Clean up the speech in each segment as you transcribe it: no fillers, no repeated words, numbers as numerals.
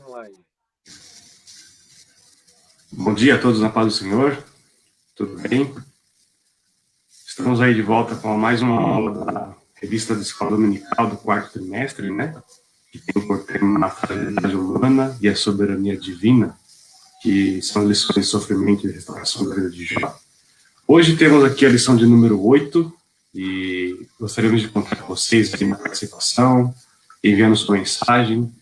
online. Bom dia a todos na paz do Senhor, tudo bem? Estamos aí de volta com mais uma aula da revista da Escola Dominical do quarto trimestre, né? Que tem por tema a fragilidade humana e a soberania divina, que são lições de sofrimento e restauração da vida de Jó. Hoje temos aqui a lição de número 8 e gostaríamos de contar com vocês aqui na participação, enviando sua mensagem,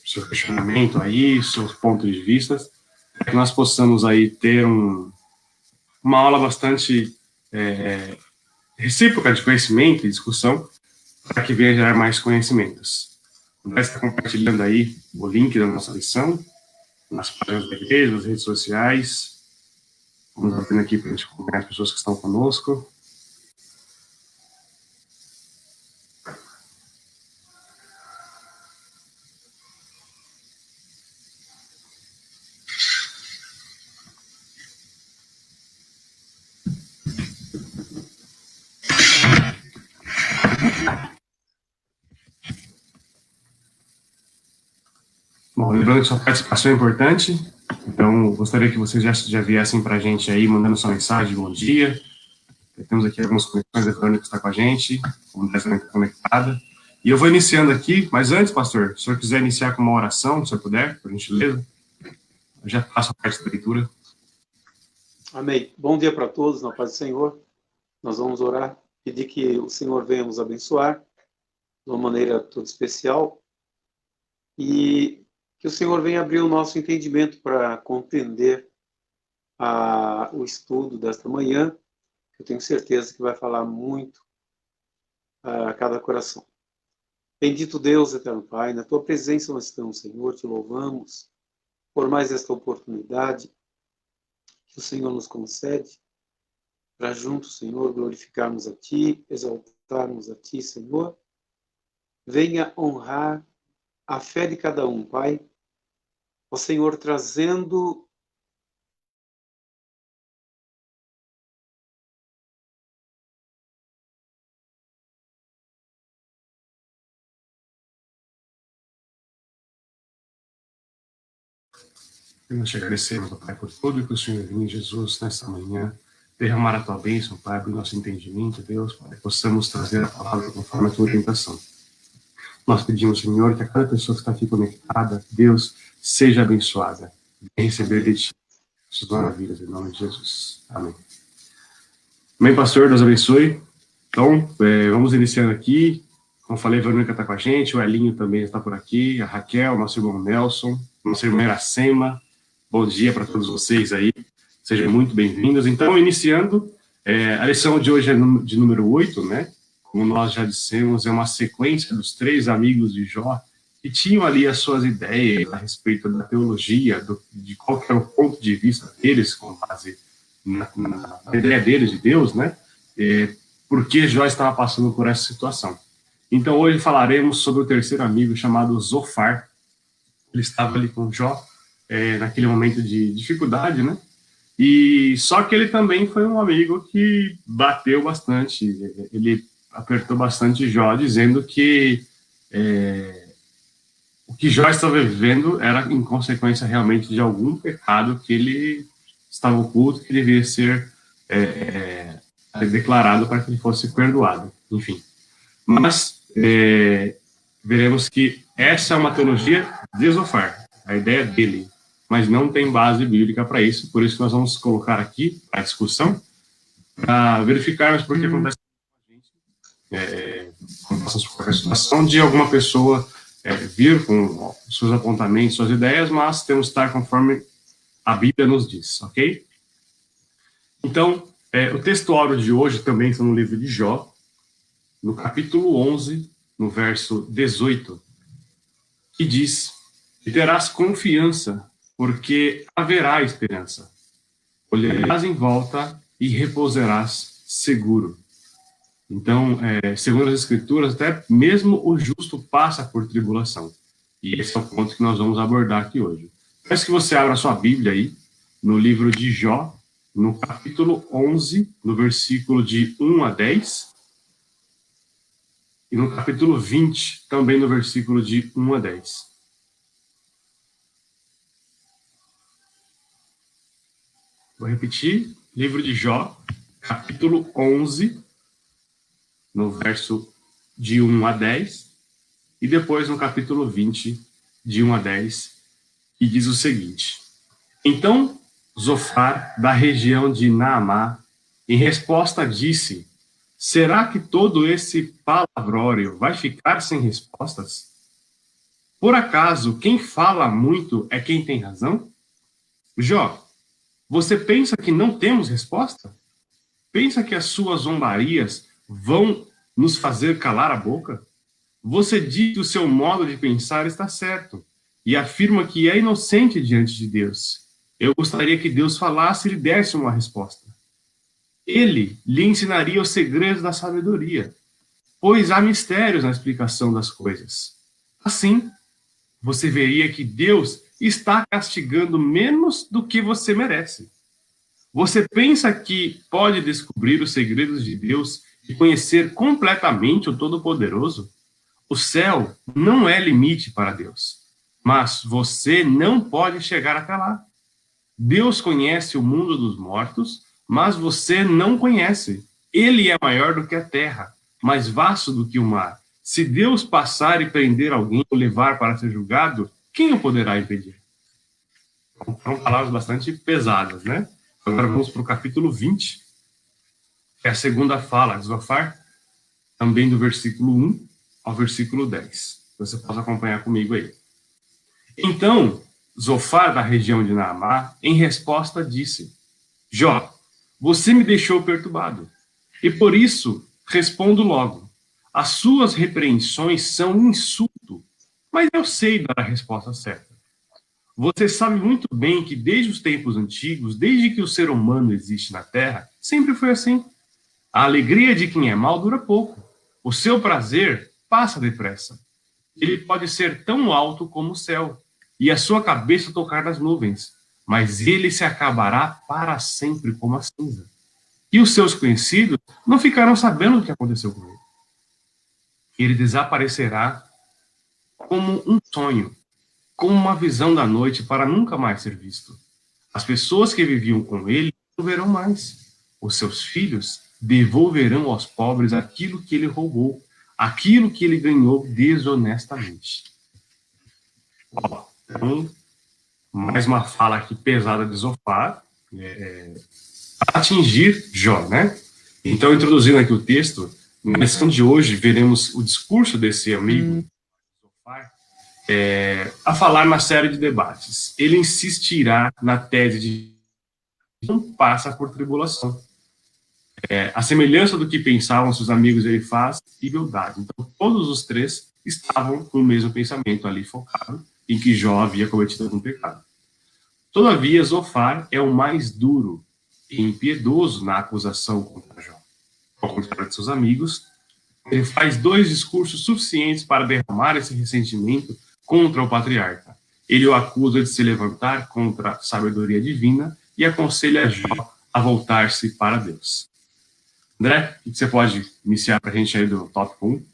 seu questionamento aí, seus pontos de vista, para que nós possamos aí ter uma aula bastante recíproca de conhecimento e discussão, para que venha gerar mais conhecimentos. Vai estar compartilhando aí o link da nossa lição, nas páginas da igreja, nas redes sociais. Vamos abrindo aqui para a gente acompanhar as pessoas que estão conosco. Bom, lembrando que sua participação é importante, então gostaria que vocês já viessem para a gente aí, mandando sua mensagem, bom dia. Temos aqui algumas conexões, a Verônica está com a gente, a comunidade está conectada. E eu vou iniciando aqui, mas antes, pastor, se o senhor quiser iniciar com uma oração, se o senhor puder, por gentileza, eu já passo a parte da leitura. Amém. Bom dia para todos, na paz do Senhor. Nós vamos orar, pedir que o Senhor venha nos abençoar de uma maneira toda especial e que o Senhor venha abrir o nosso entendimento para compreender o estudo desta manhã. Eu tenho certeza que vai falar muito a cada coração. Bendito Deus, eterno Pai, na Tua presença nós estamos, Senhor, te louvamos por mais esta oportunidade que o Senhor nos concede para juntos, Senhor, glorificarmos a Ti, exaltarmos a Ti, Senhor. Venha honrar a fé de cada um, Pai. Ó Senhor, trazendo Nós te agradecemos, Pai, por tudo que o Senhor viu em Jesus nessa manhã, derramar a Tua bênção, Pai, abrir nosso entendimento, Deus, para que possamos trazer a palavra conforme a Tua orientação. Nós pedimos, Senhor, que a cada pessoa que está aqui conectada, Deus, seja abençoada. Venha receber de Ti suas maravilhas, em nome de Jesus. Amém. Amém, pastor, Deus abençoe. Então, vamos iniciando aqui. Como falei, a Verônica está com a gente, o Elinho também está por aqui, a Raquel, nosso irmão Nelson, nossa irmã Iracema. Bom dia para todos vocês aí. Sejam muito bem-vindos. Então, iniciando, a lição de hoje é de número 8, né? Como nós já dissemos, é uma sequência dos 3 amigos de Jó que tinham ali as suas ideias a respeito da teologia, de qual que era o ponto de vista deles com base na ideia deles de Deus, né? Porque Jó estava passando por essa situação. Então, hoje falaremos sobre o terceiro amigo chamado Zofar. Ele estava ali com Jó naquele momento de dificuldade, né? E só que ele também foi um amigo que bateu bastante. Ele apertou bastante Jó, dizendo que o que Jó estava vivendo era em consequência realmente de algum pecado que ele estava oculto, que devia ser declarado para que ele fosse perdoado. Enfim. Mas veremos que essa é uma teologia de Zofar, a ideia dele, mas não tem base bíblica para isso, por isso que nós vamos colocar aqui a discussão, para verificarmos por que acontece com a gente, quando passamos por essa situação de alguma pessoa vir com seus apontamentos, suas ideias, mas temos que estar conforme a Bíblia nos diz, ok? Então, o texto áureo de hoje também está no livro de Jó, no capítulo 11, no verso 18, que diz que terás confiança, porque haverá esperança. Olharás em volta e repousarás seguro. Então, segundo as Escrituras, até mesmo o justo passa por tribulação. E esse é o ponto que nós vamos abordar aqui hoje. Peço que você abra sua Bíblia aí, no livro de Jó, no capítulo 11, no versículo de 1 a 10, e no capítulo 20, também no versículo de 1 a 10. Vou repetir, livro de Jó, capítulo 11, no verso de 1 a 10, e depois no capítulo 20, de 1 a 10, que diz o seguinte: Então Zofar, da região de Naamá, em resposta disse: Será que todo esse palavrório vai ficar sem respostas? Por acaso, quem fala muito é quem tem razão? Jó, você pensa que não temos resposta? Pensa que as suas zombarias vão nos fazer calar a boca? Você diz que o seu modo de pensar está certo e afirma que é inocente diante de Deus. Eu gostaria que Deus falasse e lhe desse uma resposta. Ele lhe ensinaria os segredos da sabedoria, pois há mistérios na explicação das coisas. Assim, você veria que Deus está castigando menos do que você merece. Você pensa que pode descobrir os segredos de Deus e conhecer completamente o Todo-Poderoso? O céu não é limite para Deus, mas você não pode chegar até lá. Deus conhece o mundo dos mortos, mas você não conhece. Ele é maior do que a terra, mais vasto do que o mar. Se Deus passar e prender alguém ou levar para ser julgado, quem o poderá impedir? São palavras bastante pesadas, né? Agora vamos para o capítulo 20, que é a segunda fala de Zofar, também do versículo 1 ao versículo 10. Você pode acompanhar comigo aí. Então, Zofar, da região de Naamá, em resposta disse: Jó, você me deixou perturbado, e por isso respondo logo. As suas repreensões são um insulto, mas eu sei dar a resposta certa. Você sabe muito bem que desde os tempos antigos, desde que o ser humano existe na Terra, sempre foi assim. A alegria de quem é mau dura pouco. O seu prazer passa depressa. Ele pode ser tão alto como o céu, e a sua cabeça tocar nas nuvens, mas ele se acabará para sempre como a cinza. E os seus conhecidos não ficarão sabendo o que aconteceu com ele. Ele desaparecerá como um sonho, como uma visão da noite para nunca mais ser visto. As pessoas que viviam com ele não verão mais. Os seus filhos devolverão aos pobres aquilo que ele roubou, aquilo que ele ganhou desonestamente. Então, mais uma fala aqui pesada de Zofar, atingir Jó, né? Então, introduzindo aqui o texto, na lição de hoje veremos o discurso desse amigo Zofar, a falar na série de debates. Ele insistirá na tese de que não passa por tribulação. A semelhança do que pensavam seus amigos, ele faz e beldade. Então, todos os três estavam com o mesmo pensamento ali focado em que Jó havia cometido algum pecado. Todavia, Zofar é o mais duro e impiedoso na acusação contra Jó. Ao contrário de seus amigos, ele faz dois discursos suficientes para derramar esse ressentimento contra o patriarca. Ele o acusa de se levantar contra a sabedoria divina e aconselha Jó a voltar-se para Deus. André, o que você pode iniciar para a gente aí do tópico 1?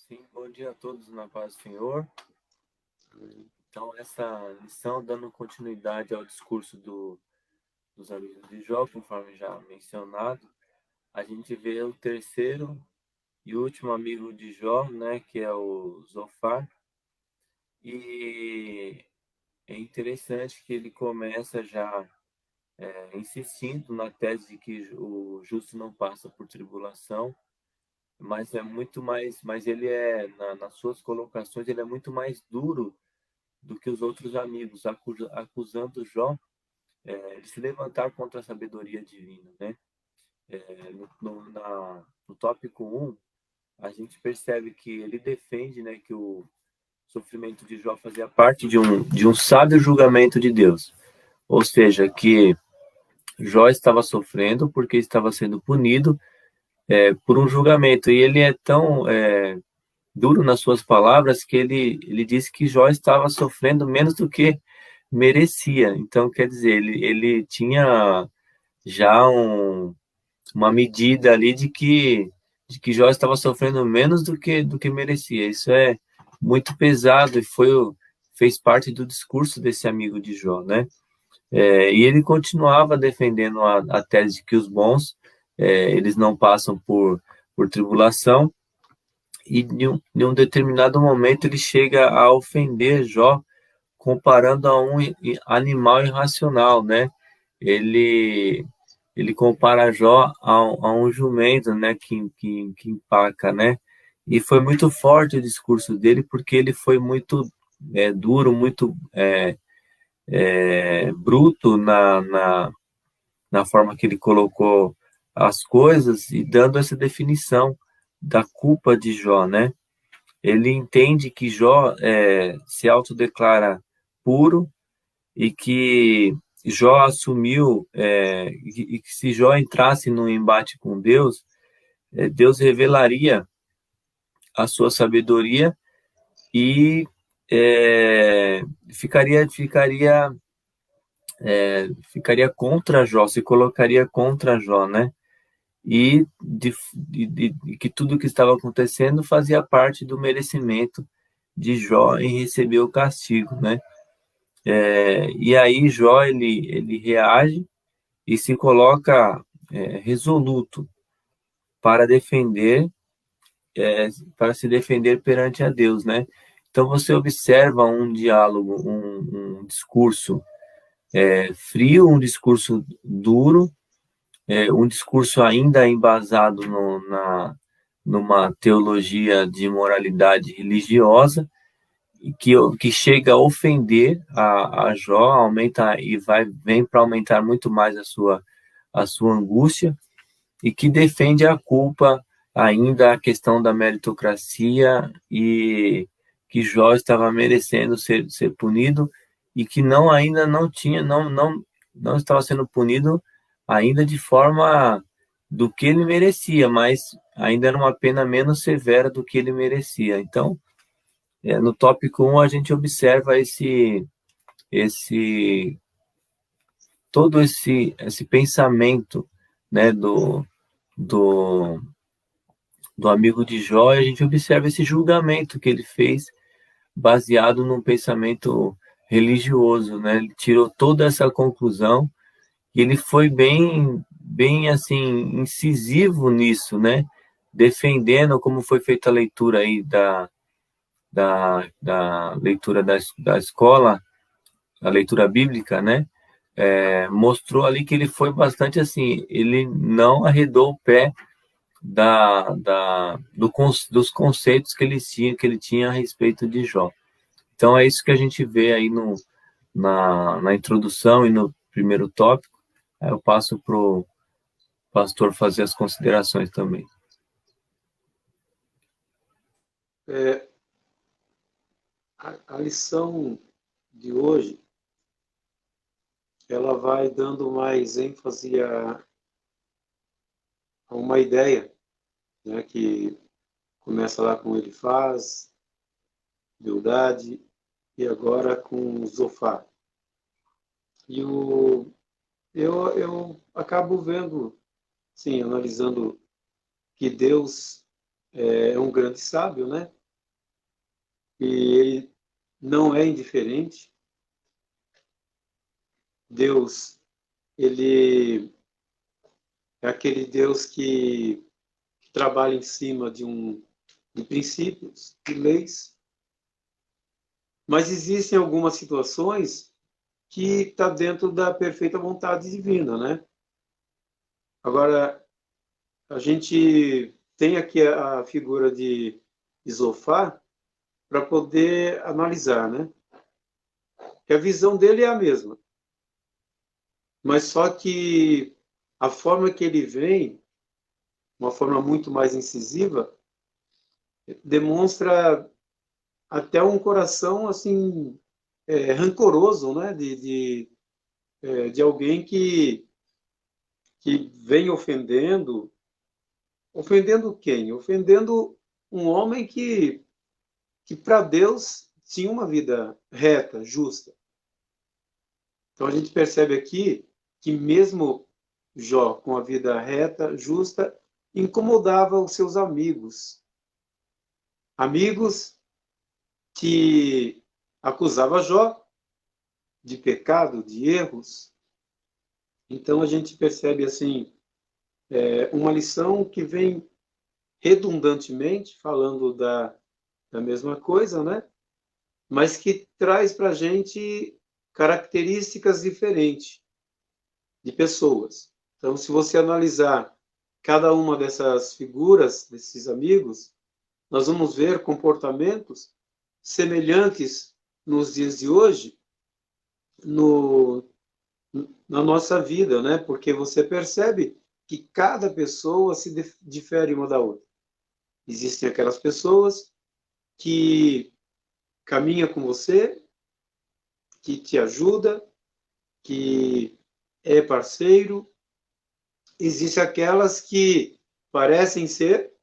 Sim, bom dia a todos na paz do Senhor. Então, essa lição, dando continuidade ao discurso dos amigos de Jó, conforme já mencionado, a gente vê o terceiro e último amigo de Jó, né, que é o Zofar. E é interessante que ele começa já insistindo na tese de que o justo não passa por tribulação, mas é muito mais, mas ele nas suas colocações, ele é muito mais duro do que os outros amigos, acusando Jó de se levantar contra a sabedoria divina, né? No tópico 1, a gente percebe que ele defende, né, que o sofrimento de Jó fazia parte de um sábio julgamento de Deus, ou seja, que Jó estava sofrendo porque estava sendo punido por um julgamento, e ele é tão duro nas suas palavras que ele disse que Jó estava sofrendo menos do que merecia. Então, quer dizer, ele tinha já uma medida ali de que Jó estava sofrendo menos do que merecia. Isso é muito pesado e fez parte do discurso desse amigo de Jó, né? E ele continuava defendendo a tese de que os bons, eles não passam por tribulação, e em um determinado momento ele chega a ofender Jó, comparando a um animal irracional, né? Ele compara Jó a um jumento, né? Que empaca, né? E foi muito forte o discurso dele, porque ele foi muito duro, muito bruto na forma que ele colocou as coisas e dando essa definição da culpa de Jó, né? Ele entende que Jó se autodeclara puro e que Jó assumiu, e que se Jó entrasse num embate com Deus, Deus revelaria a sua sabedoria e ficaria contra Jó, se colocaria contra Jó, né? E que tudo o que estava acontecendo fazia parte do merecimento de Jó em receber o castigo, né? E aí Jó, ele reage e se coloca resoluto para se defender perante a Deus, né? Então você observa um diálogo, um discurso frio, um discurso duro, um discurso ainda embasado numa teologia de moralidade religiosa, que chega a ofender a Jó, aumenta e vem para aumentar muito mais a sua angústia, e que defende a culpa, ainda a questão da meritocracia, e que Jó estava merecendo ser punido, e que ainda não estava sendo punido ainda de forma do que ele merecia, mas ainda era uma pena menos severa do que ele merecia. Então, no tópico 1, a gente observa todo esse pensamento, né, do amigo de Jó, e a gente observa esse julgamento que ele fez baseado num pensamento religioso, né? Ele tirou toda essa conclusão e ele foi bem assim incisivo nisso, né? Defendendo, como foi feita a leitura aí da leitura da escola, a leitura bíblica, né? Mostrou ali que ele foi bastante assim, ele não arredou o pé dos conceitos que ele tinha a respeito de Jó. Então é isso que a gente vê aí na introdução e no primeiro tópico. Aí eu passo para o pastor fazer as considerações também. A lição de hoje, ela vai dando mais ênfase a uma ideia, né, que começa lá com Elifaz, Bildade, e agora com Zofar. E eu acabo vendo, sim, analisando que Deus é um grande sábio, né? E ele não é indiferente. Deus, ele é aquele Deus que trabalha em cima de princípios, de leis, mas existem algumas situações que está dentro da perfeita vontade divina, né? Agora, a gente tem aqui a figura de Zofar para poder analisar, né? Que a visão dele é a mesma, mas só que a forma que ele vem, uma forma muito mais incisiva, demonstra até um coração assim rancoroso, né? De alguém que vem ofendendo quem? Ofendendo um homem que para Deus tinha uma vida reta, justa. Então a gente percebe aqui que mesmo Jó, com a vida reta, justa, incomodava os seus amigos. Amigos que acusava Jó de pecado, de erros. Então a gente percebe assim uma lição que vem redundantemente falando da mesma coisa, né? Mas que traz para a gente características diferentes de pessoas. Então, se você analisar cada uma dessas figuras, desses amigos, nós vamos ver comportamentos semelhantes nos dias de hoje, na nossa vida, né? Porque você percebe que cada pessoa se difere uma da outra. Existem aquelas pessoas que caminham com você, que te ajuda, que é parceiro. Existem aquelas que parecem ser,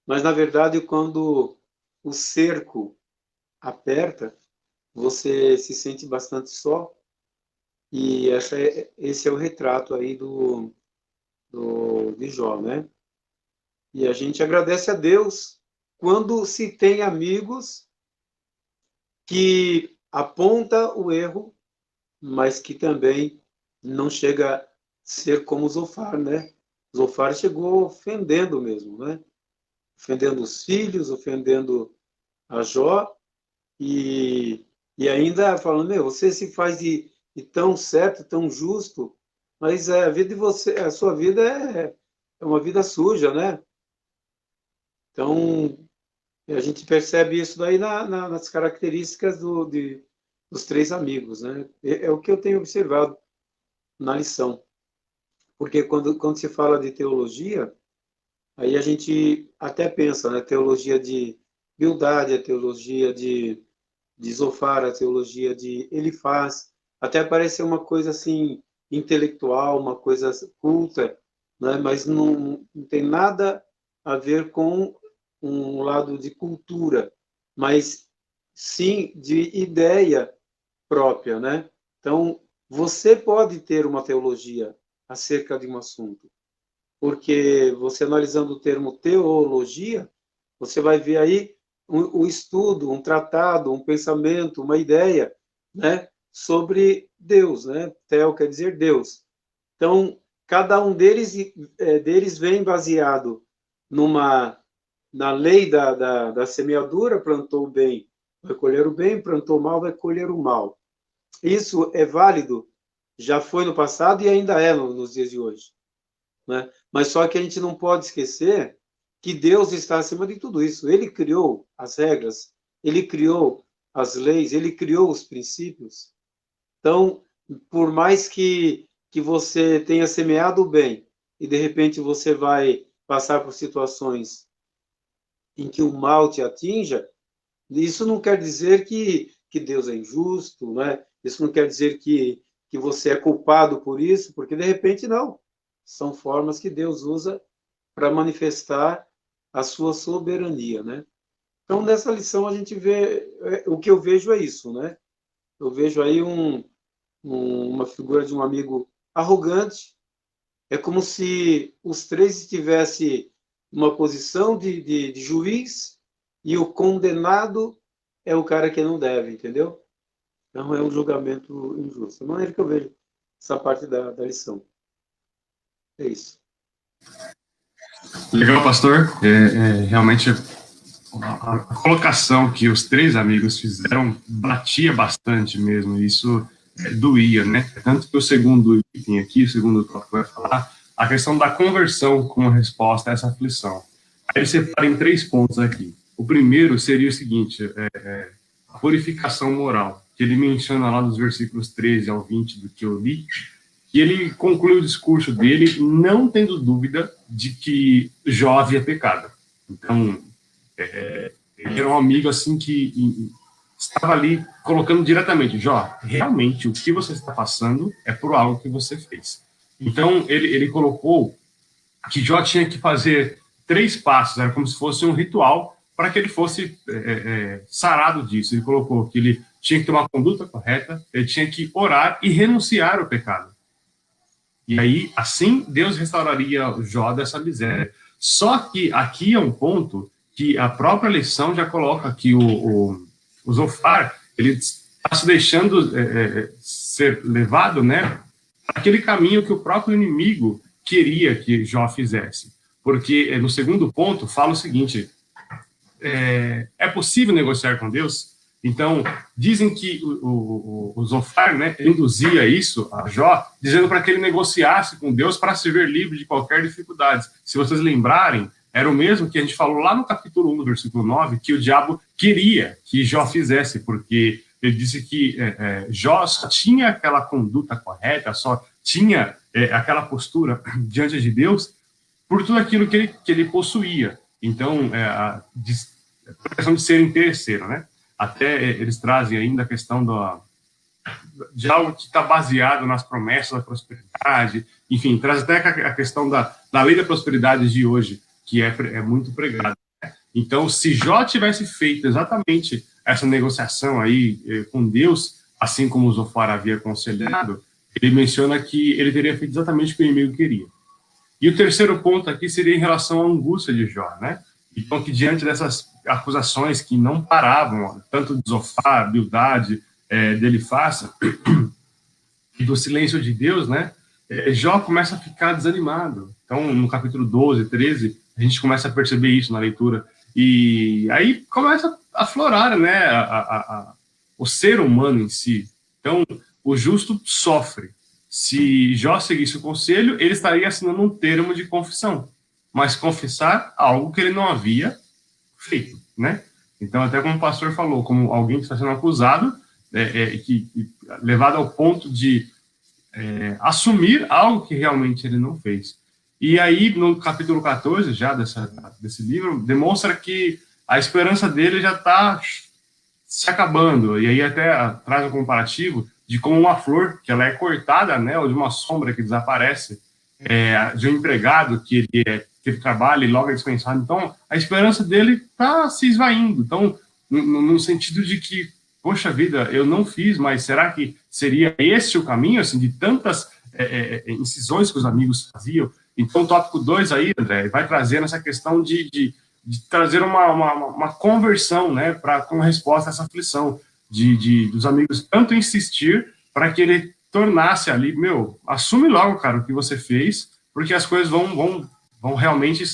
mas na verdade quando o cerco aperta, você se sente bastante só. E esse é o retrato aí de Jó, né? E a gente agradece a Deus quando se tem amigos que aponta o erro, mas que também não chega a ser como Zofar, né? Zofar chegou ofendendo mesmo, né? Ofendendo os filhos, ofendendo a Jó, e ainda falando, você se faz de tão certo, tão justo, mas a vida de você, a sua vida é uma vida suja, né? Então, a gente percebe isso daí nas características dos três amigos, né? É o que eu tenho observado na lição. Porque quando se fala de teologia, aí a gente até pensa, né? Teologia de Bildade, a teologia de Zofar, a teologia de Elifaz, até parece uma coisa assim intelectual, uma coisa culta, né? Mas não tem nada a ver com um lado de cultura, mas sim de ideia própria, né? Então, você pode ter uma teologia acerca de um assunto, porque você analisando o termo teologia, você vai ver aí um estudo, um tratado, um pensamento, uma ideia, né, sobre Deus, né? Teo quer dizer Deus. Então, cada um deles vem baseado na lei da semeadura, plantou o bem, vai colher o bem, plantou o mal, vai colher o mal. Isso é válido, já foi no passado e ainda é nos dias de hoje, né? Mas só que a gente não pode esquecer que Deus está acima de tudo isso. Ele criou as regras, ele criou as leis, ele criou os princípios. Então, por mais que você tenha semeado o bem e de repente você vai passar por situações em que o mal te atinja, isso não quer dizer que Deus é injusto, né? Isso não quer dizer que você é culpado por isso, porque de repente não. São formas que Deus usa para manifestar a sua soberania, né? Então, nessa lição a gente vê, o que eu vejo é isso, né? Eu vejo aí uma figura de um amigo arrogante. É como se os três estivessem numa posição de juiz e o condenado é o cara que não deve, entendeu? Então é um julgamento injusto. Da maneira que eu vejo essa parte da lição. É isso. Legal, pastor. Realmente a colocação que os três amigos fizeram batia bastante mesmo. Isso doía, né? Tanto que o segundo item aqui, o segundo tópico vai falar, a questão da conversão como resposta a essa aflição. Aí ele separa em 3 pontos aqui. O primeiro seria o seguinte, a purificação moral, que ele menciona lá nos versículos 13 ao 20 do que eu li, e ele conclui o discurso dele não tendo dúvida de que Jó havia pecado. Então, ele era um amigo assim que estava ali colocando diretamente, Jó, realmente o que você está passando é por algo que você fez. Então, ele colocou que Jó tinha que fazer 3 passos, era como se fosse um ritual para que ele fosse sarado disso. Ele colocou que ele tinha que ter uma conduta correta, ele tinha que orar e renunciar ao pecado. E aí, assim, Deus restauraria Jó dessa miséria. Só que aqui é um ponto que a própria lição já coloca que o Zofar, ele está se deixando ser levado, né, para aquele caminho que o próprio inimigo queria que Jó fizesse. Porque no segundo ponto fala o seguinte: é possível negociar com Deus? Então, dizem que o Zofar, né, induzia isso a Jó, dizendo para que ele negociasse com Deus para se ver livre de qualquer dificuldade. Se vocês lembrarem, era o mesmo que a gente falou lá no capítulo 1, versículo 9, que o diabo queria que Jó fizesse, porque ele disse que Jó só tinha aquela conduta correta, só tinha aquela postura diante de Deus por tudo aquilo que ele possuía. Então, a questão de ser interesseiro, né? Até eles trazem ainda a questão de algo que está baseado nas promessas da prosperidade, enfim, traz até a questão da lei da prosperidade de hoje, que é muito pregada. Então, se Jó tivesse feito exatamente essa negociação aí com Deus, assim como o Zofar havia aconselhado, ele menciona que ele teria feito exatamente o que o inimigo queria. E o terceiro ponto aqui seria em relação à angústia de Jó, né? Então, que diante dessas acusações que não paravam, tanto de Zofar, Bildade, dele faça, e do silêncio de Deus, né? Jó começa a ficar desanimado. Então, no capítulo 12, 13, a gente começa a perceber isso na leitura. E aí começa a aflorar, né, o ser humano em si. Então, o justo sofre. Se Jó seguisse o conselho, ele estaria assinando um termo de confissão, mas confessar algo que ele não havia feito, né? Então, até como o pastor falou, como alguém que está sendo acusado, levado ao ponto de assumir algo que realmente ele não fez. E aí, no capítulo 14, já desse livro, demonstra que a esperança dele já está se acabando. E aí até traz um comparativo de como uma flor, que ela é cortada, né, ou de uma sombra que desaparece, de um empregado que ele trabalha e logo é dispensado. Então, a esperança dele está se esvaindo. Então, no sentido de que, poxa vida, eu não fiz, mas será que seria esse o caminho, assim, de tantas incisões que os amigos faziam? Então, o tópico 2 aí, André, vai trazendo essa questão de trazer uma conversão, né, como resposta a essa aflição, dos amigos tanto insistir para que ele tornasse ali, assume logo, cara, o que você fez, porque as coisas vão realmente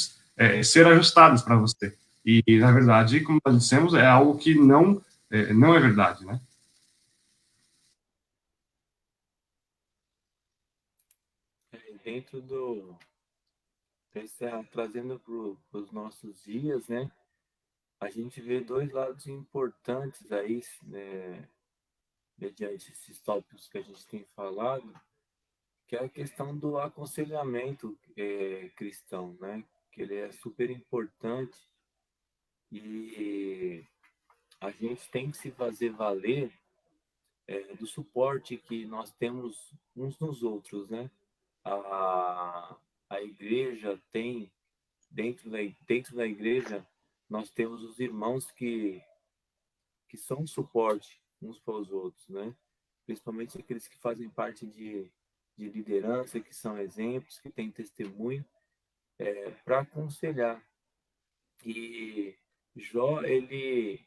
ser ajustadas para você. E, na verdade, como nós dissemos, é algo que não é verdade, né? Dentro trazendo para os nossos dias, né? A gente vê dois lados importantes aí, né, mediante esses tópicos que a gente tem falado, que é a questão do aconselhamento cristão, né? Que ele é super importante e a gente tem que se fazer valer do suporte que nós temos uns nos outros, né? A igreja tem, dentro da igreja, nós temos os irmãos que são suporte uns para os outros, né? Principalmente aqueles que fazem parte de liderança, que são exemplos, que têm testemunho, para aconselhar. E Jó, ele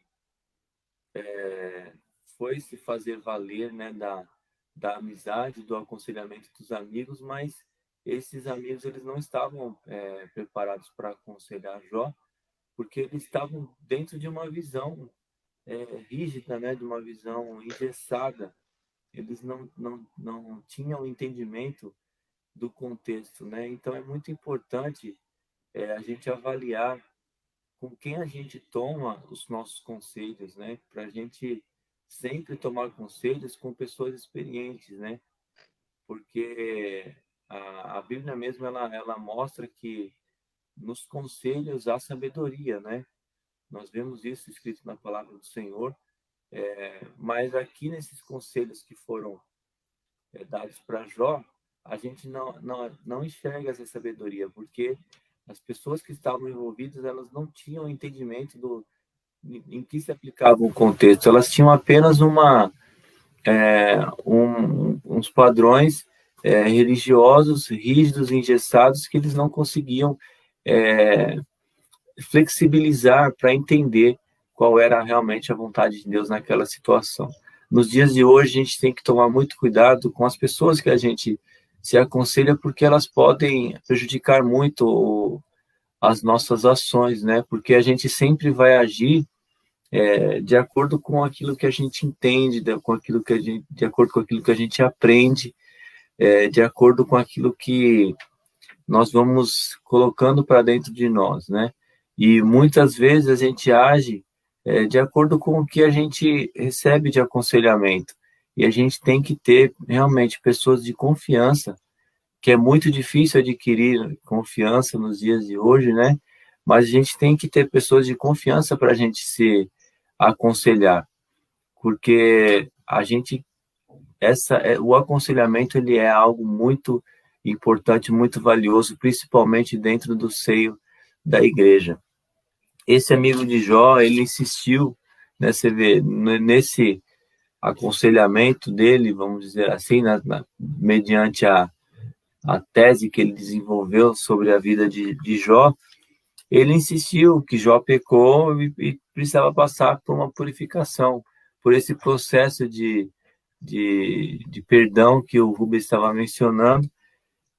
foi se fazer valer, né, da amizade, do aconselhamento dos amigos, mas esses amigos eles não estavam preparados para aconselhar Jó, porque eles estavam dentro de uma visão rígida, né, de uma visão engessada. Eles não tinham entendimento do contexto, né? Então é muito importante a gente avaliar com quem a gente toma os nossos conselhos, né? Para a gente sempre tomar conselhos com pessoas experientes, né? Porque a Bíblia mesmo ela mostra que nos conselhos há sabedoria, né? Nós vemos isso escrito na palavra do Senhor, mas aqui nesses conselhos que foram dados para Jó, a gente não enxerga essa sabedoria, porque as pessoas que estavam envolvidas, elas não tinham entendimento em que se aplicava o contexto, elas tinham apenas uns padrões religiosos, rígidos, engessados, que eles não conseguiam flexibilizar para entender qual era realmente a vontade de Deus naquela situação. nos dias de hoje a gente tem que tomar muito cuidado com as pessoas que a gente se aconselha, porque elas podem prejudicar muito as nossas ações, né? Porque a gente sempre vai agir de acordo com aquilo que a gente entende, de acordo com aquilo que a gente aprende, de acordo com aquilo que nós vamos colocando para dentro de nós, né? E muitas vezes a gente age de acordo com o que a gente recebe de aconselhamento. E a gente tem que ter realmente pessoas de confiança, que é muito difícil adquirir confiança nos dias de hoje, né? Mas a gente tem que ter pessoas de confiança para a gente se aconselhar, porque o aconselhamento ele é algo muito importante, muito valioso, principalmente dentro do seio da igreja. Esse amigo de Jó, ele insistiu, né, você vê, nesse aconselhamento dele, vamos dizer assim, mediante a tese que ele desenvolveu sobre a vida de Jó, ele insistiu que Jó pecou e precisava passar por uma purificação, por esse processo de perdão que o Rubens estava mencionando,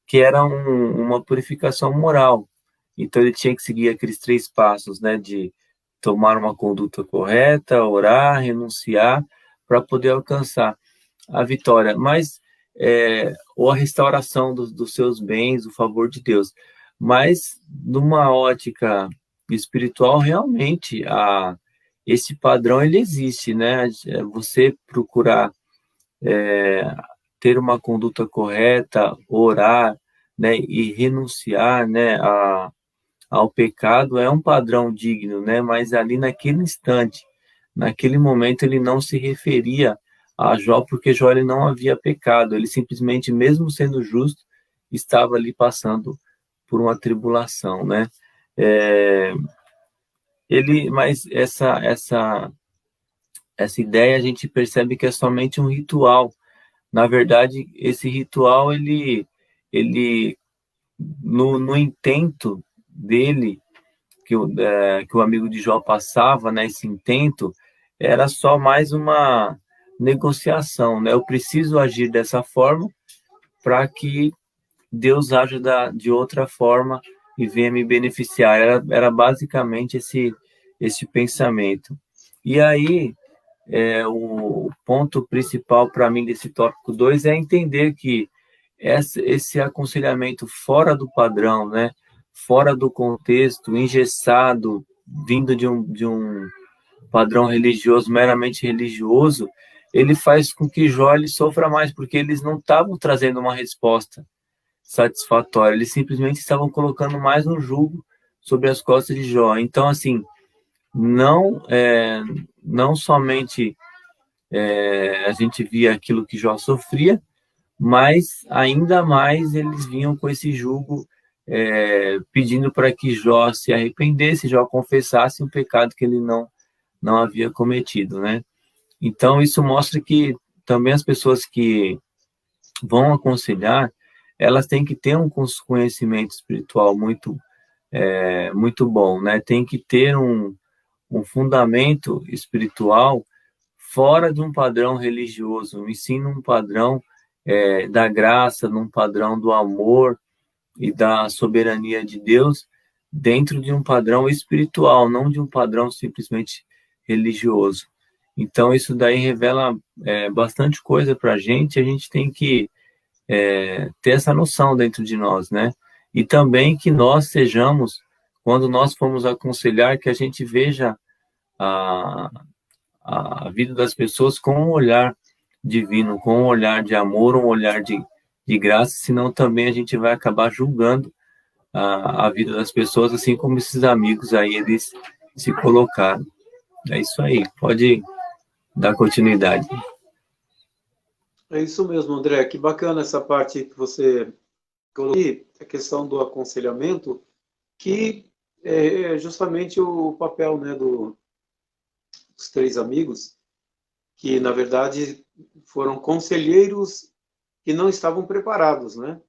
que era uma purificação moral. Então ele tinha que seguir aqueles 3 passos, né, de tomar uma conduta correta, orar, renunciar, para poder alcançar a vitória, ou a restauração dos seus bens, o favor de Deus. Mas, numa ótica espiritual, realmente, esse padrão, ele existe, né? Você procurar ter uma conduta correta, orar, né, e renunciar, né, ao pecado é um padrão digno, né? Mas ali naquele instante, naquele momento, ele não se referia a Jó, porque Jó ele não havia pecado, ele simplesmente, mesmo sendo justo, estava ali passando por uma tribulação, né? Mas essa ideia a gente percebe que é somente um ritual. Na verdade, esse ritual, ele no intento dele, que o amigo de Jó passava, né, esse intento, era só mais uma negociação, né? Eu preciso agir dessa forma para que Deus haja de outra forma e venha me beneficiar. Era basicamente esse pensamento. E aí, o ponto principal para mim desse tópico 2 é entender que esse aconselhamento fora do padrão, né? Fora do contexto, engessado, vindo de um padrão religioso, meramente religioso, ele faz com que Jó ele sofra mais, porque eles não estavam trazendo uma resposta satisfatória, eles simplesmente estavam colocando mais um jugo sobre as costas de Jó. Então, assim, não somente a gente via aquilo que Jó sofria, mas ainda mais eles vinham com esse jugo pedindo para que Jó se arrependesse, Jó confessasse um pecado que ele não havia cometido, né? Então, isso mostra que também as pessoas que vão aconselhar, elas têm que ter um conhecimento espiritual muito bom, né? Tem que ter um fundamento espiritual fora de um padrão religioso, e sim num padrão da graça, num padrão do amor e da soberania de Deus, dentro de um padrão espiritual, não de um padrão simplesmente religioso. Então, isso daí revela bastante coisa para a gente tem que ter essa noção dentro de nós, né? E também que nós sejamos, quando nós formos aconselhar, que a gente veja a vida das pessoas com um olhar divino, com um olhar de amor, um olhar de graça, senão também a gente vai acabar julgando a vida das pessoas, assim como esses amigos aí, eles se colocaram. É isso aí, pode dar continuidade. É isso mesmo, André. Que bacana essa parte que você colocou aqui, a questão do aconselhamento, que é justamente o papel, né, dos 3 amigos, que na verdade foram conselheiros que não estavam preparados, né?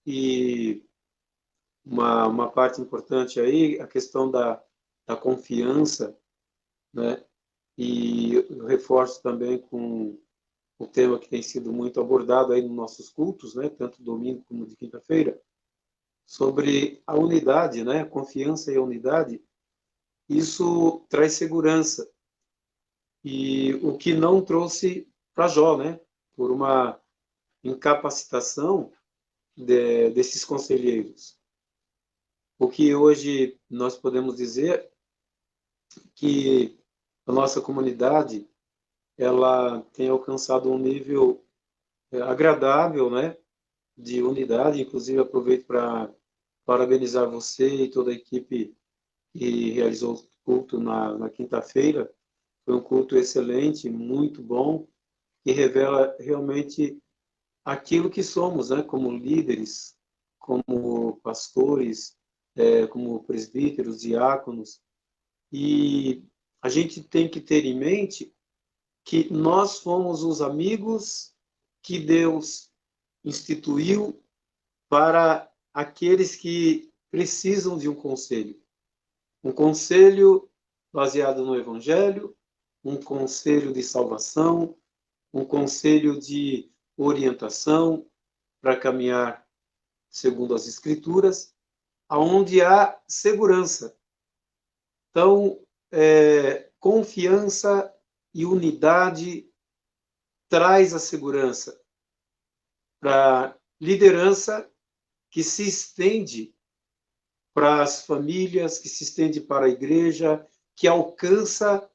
E uma parte importante aí, a questão da confiança, né? E eu reforço também com o tema que tem sido muito abordado aí nos nossos cultos, né, tanto domingo como de quinta-feira, sobre a unidade, né, a confiança e a unidade. Isso traz segurança. E o que não trouxe para Jó, né, por uma incapacitação desses conselheiros. O que hoje nós podemos dizer que a nossa comunidade ela tem alcançado um nível agradável, né, de unidade. Inclusive aproveito para parabenizar você e toda a equipe que realizou o culto na quinta-feira. Foi um culto excelente, muito bom, que revela realmente aquilo que somos, né, como líderes, como pastores, como presbíteros, diáconos. E a gente tem que ter em mente que nós fomos os amigos que Deus instituiu para aqueles que precisam de um conselho. Um conselho baseado no Evangelho, um conselho de salvação, um conselho de orientação para caminhar segundo as Escrituras, aonde há segurança. Então, confiança e unidade traz a segurança para liderança que se estende para as famílias, que se estende para a igreja, que alcança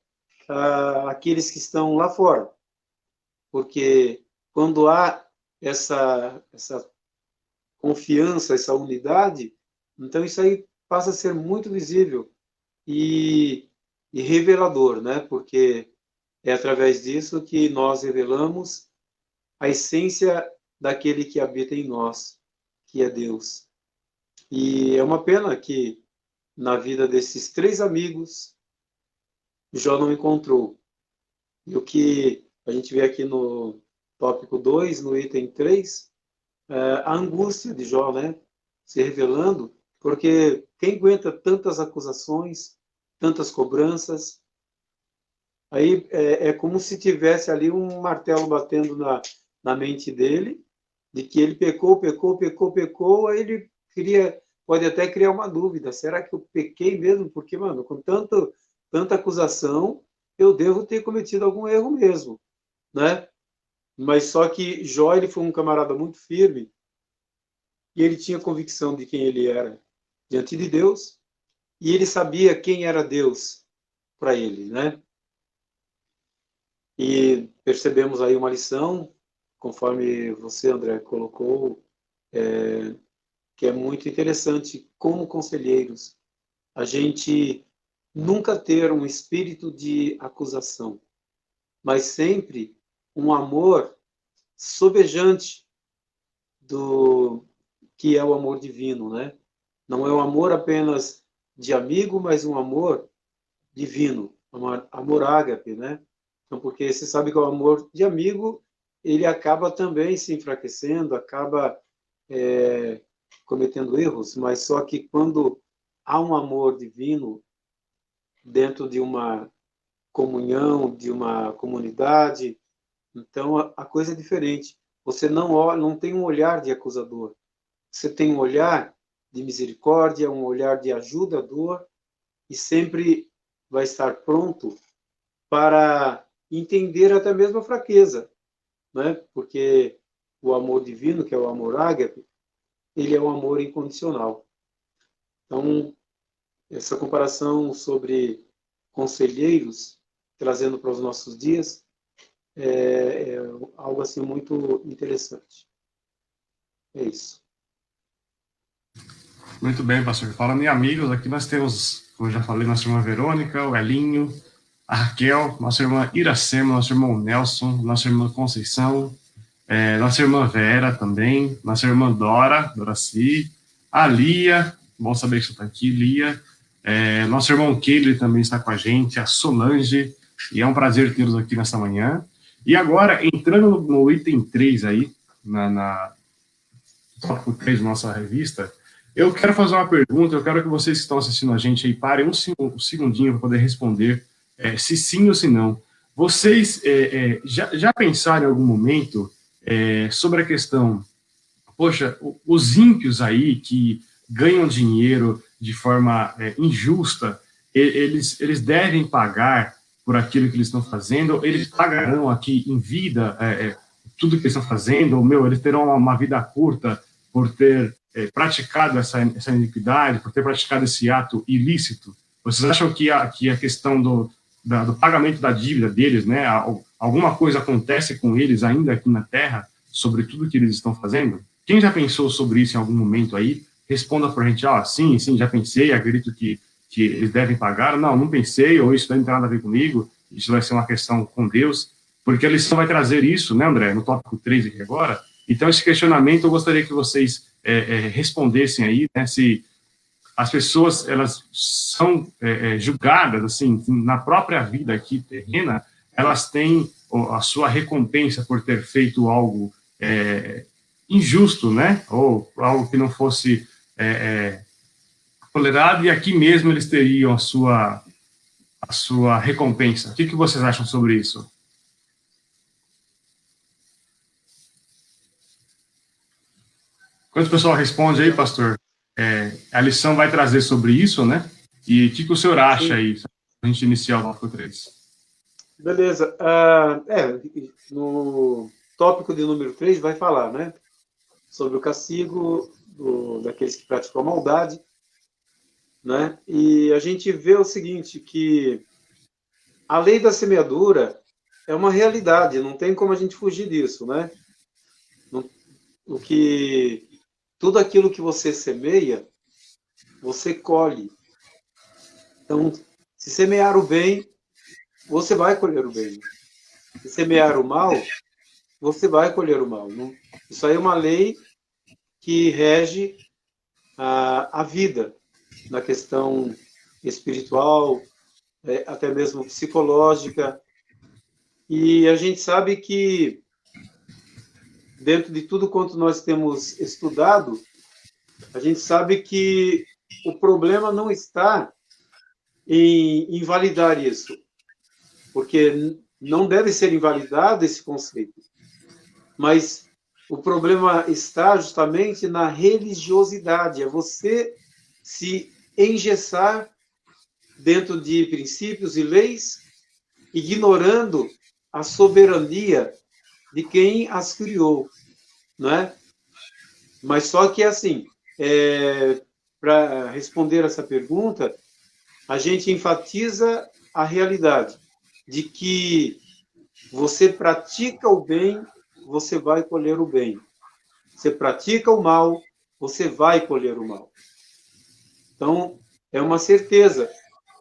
aqueles que estão lá fora. Porque quando há essa confiança, essa unidade, então isso aí passa a ser muito visível e revelador, né? Porque é através disso que nós revelamos a essência daquele que habita em nós, que é Deus. E é uma pena que na vida desses 3 amigos, Jó não encontrou. E o que a gente vê aqui no tópico 2, no item 3, a angústia de Jó, né? Se revelando, porque quem aguenta tantas acusações, tantas cobranças, aí é como se tivesse ali um martelo batendo na mente dele, de que ele pecou, aí ele pode até criar uma dúvida, será que eu pequei mesmo? Porque, mano, com tanta acusação, eu devo ter cometido algum erro mesmo, né? Mas só que Jó, ele foi um camarada muito firme, e ele tinha convicção de quem ele era diante de Deus, e ele sabia quem era Deus para ele, né? E percebemos aí uma lição, conforme você, André, colocou, que é muito interessante, como conselheiros, a gente nunca ter um espírito de acusação, mas sempre um amor sobejante do que é o amor divino, né? Não é um amor apenas de amigo, mas um amor divino, amor ágape, né? Então, porque você sabe que o amor de amigo, ele acaba também se enfraquecendo, acaba cometendo erros, mas só que quando há um amor divino dentro de uma comunhão, de uma comunidade, então a coisa é diferente. Você não tem um olhar de acusador, você tem um olhar de misericórdia, um olhar de ajuda à dor, e sempre vai estar pronto para entender até mesmo a fraqueza, né? Porque o amor divino, que é o amor ágape, ele é um amor incondicional. Então, essa comparação sobre conselheiros, trazendo para os nossos dias, é algo assim muito interessante. É isso. Muito bem, pastor. Falando em amigos, aqui nós temos, como eu já falei, nossa irmã Verônica, o Elinho, a Raquel, nossa irmã Iracema, nosso irmão Nelson, nossa irmã Conceição, nossa irmã Vera também, nossa irmã Doraci, a Lia, bom saber que você está aqui, Lia, nosso irmão Keile também está com a gente, a Solange, e é um prazer tê-los aqui nessa manhã. E agora, entrando no item 3 aí, na tópico 3 da nossa revista, eu quero fazer uma pergunta, eu quero que vocês que estão assistindo a gente aí parem um segundinho para poder responder se sim ou se não. Vocês já pensaram em algum momento sobre a questão, poxa, os ímpios aí que ganham dinheiro de forma injusta, eles devem pagar por aquilo que eles estão fazendo, eles pagarão aqui em vida tudo que eles estão fazendo, ou, eles terão uma vida curta por ter praticado essa iniquidade, por ter praticado esse ato ilícito. Vocês acham que a questão do pagamento da dívida deles, né, alguma coisa acontece com eles ainda aqui na Terra, sobre tudo que eles estão fazendo? Quem já pensou sobre isso em algum momento aí? Responda para a gente, sim, já pensei, acredito que eles devem pagar. Não pensei, ou isso não tem nada a ver comigo, isso vai ser uma questão com Deus, porque a lição vai trazer isso, né, André, no tópico 3 aqui agora. Então, esse questionamento eu gostaria que vocês respondessem aí, né, se as pessoas, elas são julgadas, assim, na própria vida aqui terrena, elas têm a sua recompensa por ter feito algo injusto, né, ou algo que não fosse tolerado, e aqui mesmo eles teriam a sua recompensa. O que vocês acham sobre isso? Quando o pessoal responde aí, pastor, a lição vai trazer sobre isso, né? E o que o senhor acha aí, a gente iniciar o tópico 3? Beleza. No tópico de número 3 vai falar, né? Sobre o castigo daqueles que praticam a maldade, né? E a gente vê o seguinte, que a lei da semeadura é uma realidade, não tem como a gente fugir disso, né? Tudo aquilo que você semeia, você colhe. Então, se semear o bem, você vai colher o bem. Se semear o mal, você vai colher o mal. Não? Isso aí é uma lei que rege a vida na questão espiritual, até mesmo psicológica. E a gente sabe que, dentro de tudo quanto nós temos estudado, a gente sabe que o problema não está em invalidar isso, porque não deve ser invalidado esse conceito. Mas o problema está justamente na religiosidade, é você se engessar dentro de princípios e leis, ignorando a soberania de quem as criou, não é? Mas só que, assim, para responder essa pergunta, a gente enfatiza a realidade de que você pratica o bem, você vai colher o bem. Você pratica o mal, você vai colher o mal. Então, é uma certeza,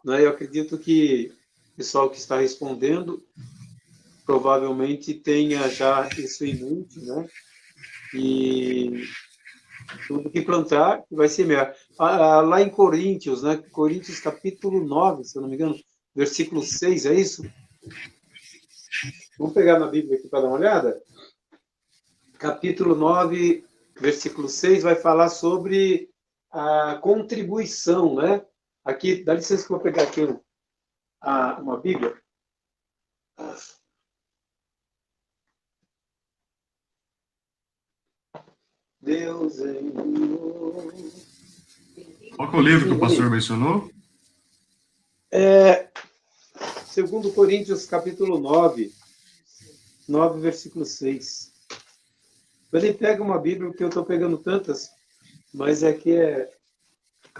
né? Eu acredito que o pessoal que está respondendo provavelmente tenha já isso em mente, né? E tudo que plantar vai semear. Lá em Coríntios, né? Coríntios capítulo 9, se eu não me engano, versículo 6, é isso? Vamos pegar na Bíblia aqui para dar uma olhada? Capítulo 9, versículo 6, vai falar sobre a contribuição, né? Aqui, dá licença que eu vou pegar aqui uma Bíblia. Deus enviou. Qual que é o livro que o pastor mencionou? 2 Coríntios, capítulo 9, versículo 6. Ele pega uma Bíblia, porque eu estou pegando tantas, mas aqui é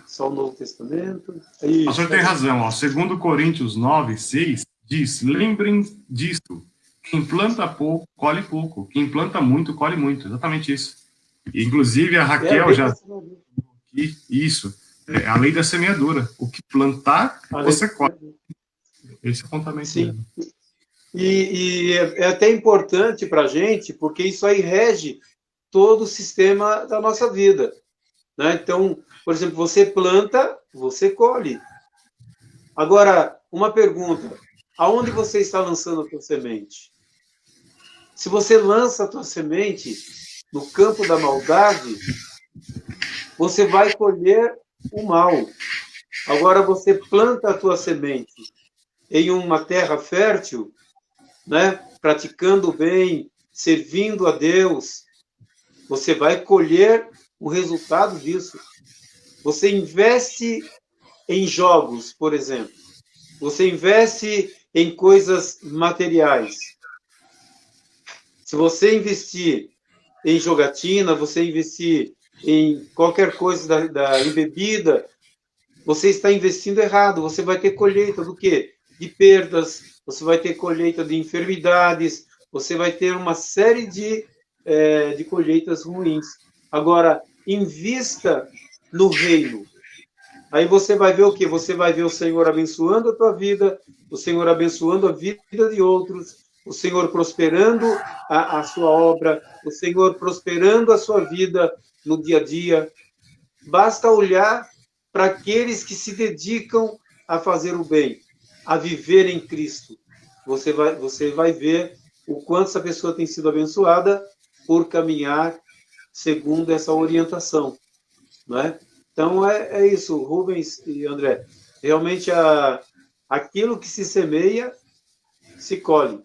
só o Novo Testamento. O pastor tem razão. 2 Coríntios 9, 6 diz: lembrem disto. Quem planta pouco, colhe pouco. Quem planta muito, colhe muito. Exatamente isso. Inclusive, a Raquel já... Isso. É a lei da semeadura. O que plantar, você colhe. Esse é o apontamento. Sim. E é até importante para a gente, porque isso aí rege todo o sistema da nossa vida. Né? Então, por exemplo, você planta, você colhe. Agora, uma pergunta. Aonde você está lançando a tua semente? Se você lança a tua semente no campo da maldade, você vai colher o mal. Agora, você planta a tua semente em uma terra fértil, né? Praticando o bem, servindo a Deus, você vai colher o resultado disso. Você investe em jogos, por exemplo. Você investe em coisas materiais. Se você investir em jogatina, você investir em qualquer coisa em bebida, você está investindo errado. Você vai ter colheita do quê? De perdas, você vai ter colheita de enfermidades, você vai ter uma série de colheitas ruins. Agora, invista no reino. Aí você vai ver o quê? Você vai ver o Senhor abençoando a tua vida, o Senhor abençoando a vida de outros, o Senhor prosperando a sua obra, o Senhor prosperando a sua vida no dia a dia. Basta olhar para aqueles que se dedicam a fazer o bem, a viver em Cristo. Você vai ver o quanto essa pessoa tem sido abençoada por caminhar segundo essa orientação, não é? Então, é isso, Rubens e André. Realmente, aquilo que se semeia, se colhe.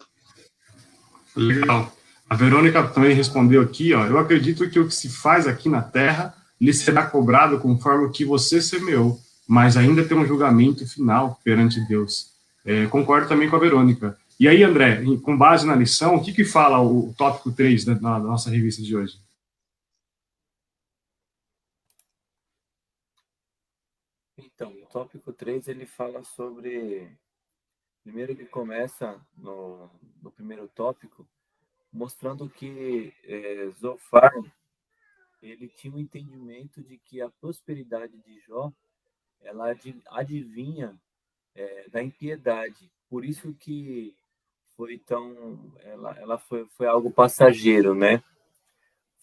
Legal. A Verônica também respondeu aqui, ó, eu acredito que o que se faz aqui na terra lhe será cobrado conforme o que você semeou, mas ainda tem um julgamento final perante Deus. Concordo também com a Verônica. E aí, André, com base na lição, o que fala o tópico 3 da nossa revista de hoje? Então, o tópico 3, ele fala sobre... Primeiro ele começa no primeiro tópico, mostrando que Zofar, ele tinha um entendimento de que a prosperidade de Jó, ela adivinha da impiedade. Por isso que foi tão... Ela foi algo passageiro, né?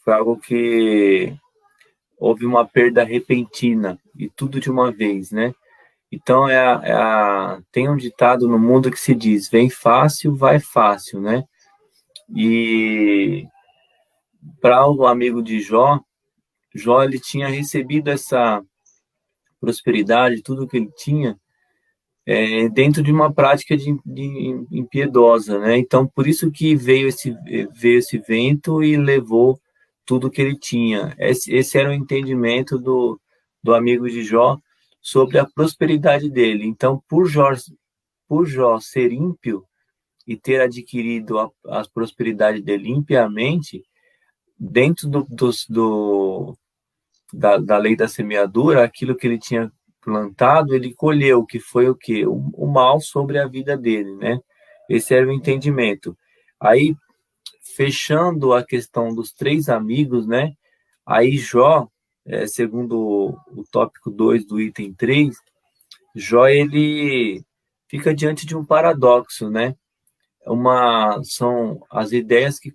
Foi algo que houve uma perda repentina, e tudo de uma vez, né? Então, tem um ditado no mundo que se diz, vem fácil, vai fácil, né? E para o amigo de Jó, ele tinha recebido essa prosperidade, tudo que ele tinha, dentro de uma prática de impiedosa, né? Então, por isso que veio esse vento e levou tudo que ele tinha. Esse era o entendimento do amigo de Jó sobre a prosperidade dele. Então, por Jó ser ímpio e ter adquirido a prosperidade dele impiamente, dentro da lei da semeadura, aquilo que ele tinha plantado, ele colheu, que foi o quê? O mal sobre a vida dele, né? Esse era o entendimento. Aí, fechando a questão dos 3 amigos, né? Aí Jó, segundo o tópico 2 do item 3, Jó, ele fica diante de um paradoxo, né? São as ideias que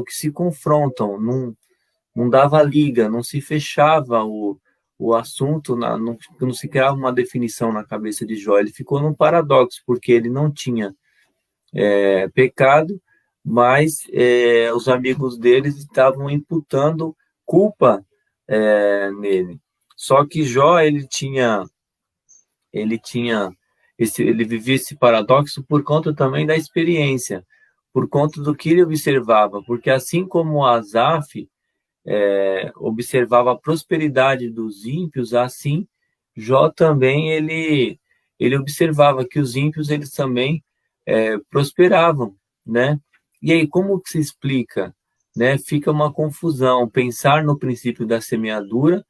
se confrontam, não dava liga, não se fechava o assunto, não se criava uma definição na cabeça de Jó. Ele ficou num paradoxo, porque ele não tinha pecado, mas os amigos deles estavam imputando culpa nele. Só que Jó, ele vivia esse paradoxo por conta também da experiência, por conta do que ele observava, porque assim como Asaf observava a prosperidade dos ímpios, assim Jó também ele observava que os ímpios eles também prosperavam, né? E aí como que se explica, né? Fica uma confusão pensar no princípio da semeadura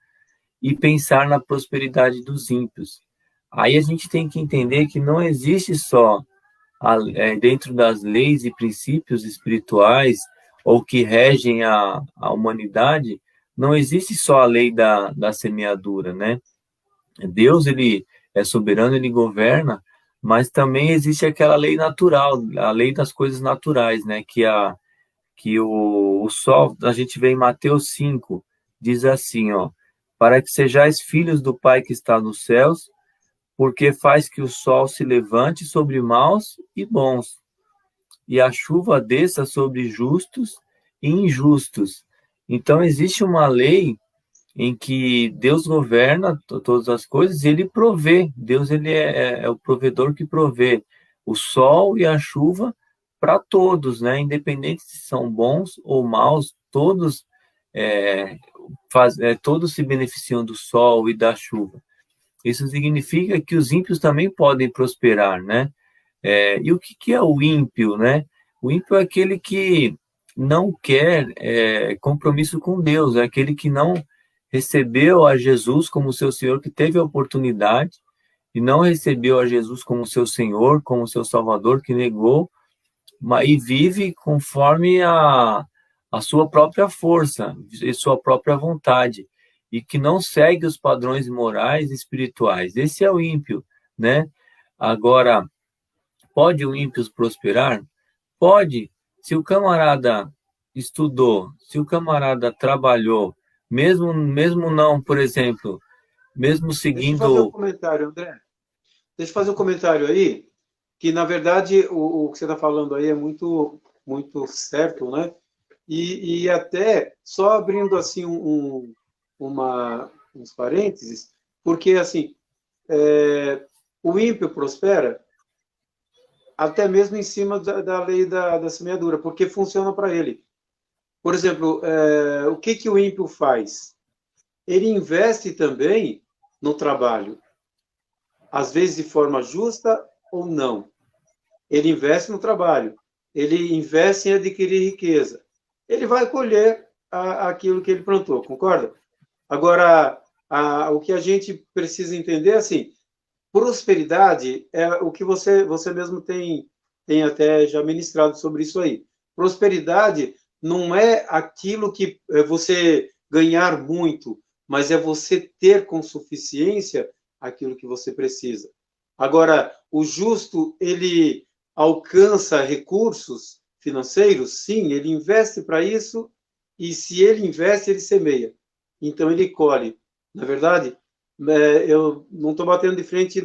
e pensar na prosperidade dos ímpios. Aí a gente tem que entender que não existe só dentro das leis e princípios espirituais ou que regem a humanidade, não existe só a lei da semeadura, né? Deus, ele é soberano, ele governa, mas também existe aquela lei natural, a lei das coisas naturais, né? Que o sol, a gente vê em Mateus 5, diz assim, ó, para que sejais filhos do Pai que está nos céus, porque faz que o sol se levante sobre maus e bons, e a chuva desça sobre justos e injustos. Então, existe uma lei em que Deus governa todas as coisas e ele provê. Deus ele é o provedor que provê o sol e a chuva para todos, né? Independente se são bons ou maus, é, todos se beneficiam do sol e da chuva. Isso significa que os ímpios também podem prosperar, né? E o que é o ímpio, né? O ímpio é aquele que não quer compromisso com Deus, é aquele que não recebeu a Jesus como seu Senhor, que teve a oportunidade e não recebeu a Jesus como seu Senhor, como seu Salvador, que negou, e vive conforme a sua própria força e sua própria vontade, e que não segue os padrões morais e espirituais. Esse é o ímpio, né? Agora, pode o ímpio prosperar? Pode. Se o camarada estudou, se o camarada trabalhou, mesmo não, por exemplo, mesmo Deixa eu fazer um seguindo... comentário, André. Deixa eu fazer um comentário aí, que na verdade o que você está falando aí é muito, muito certo, né? E até só abrindo assim uns parênteses, porque assim o ímpio prospera até mesmo em cima da lei da semeadura, porque funciona para ele. Por exemplo, o que o ímpio faz? Ele investe também no trabalho, às vezes de forma justa ou não. Ele investe no trabalho, ele investe em adquirir riqueza. Ele vai colher aquilo que ele plantou, concorda? Agora, o que a gente precisa entender é assim, prosperidade é o que você mesmo tem até já ministrado sobre isso aí. Prosperidade não é aquilo que é você ganhar muito, mas é você ter com suficiência aquilo que você precisa. Agora, o justo, ele alcança recursos financeiros? Sim, ele investe para isso, e se ele investe, ele semeia. Então, ele colhe. Na verdade, eu não estou batendo de frente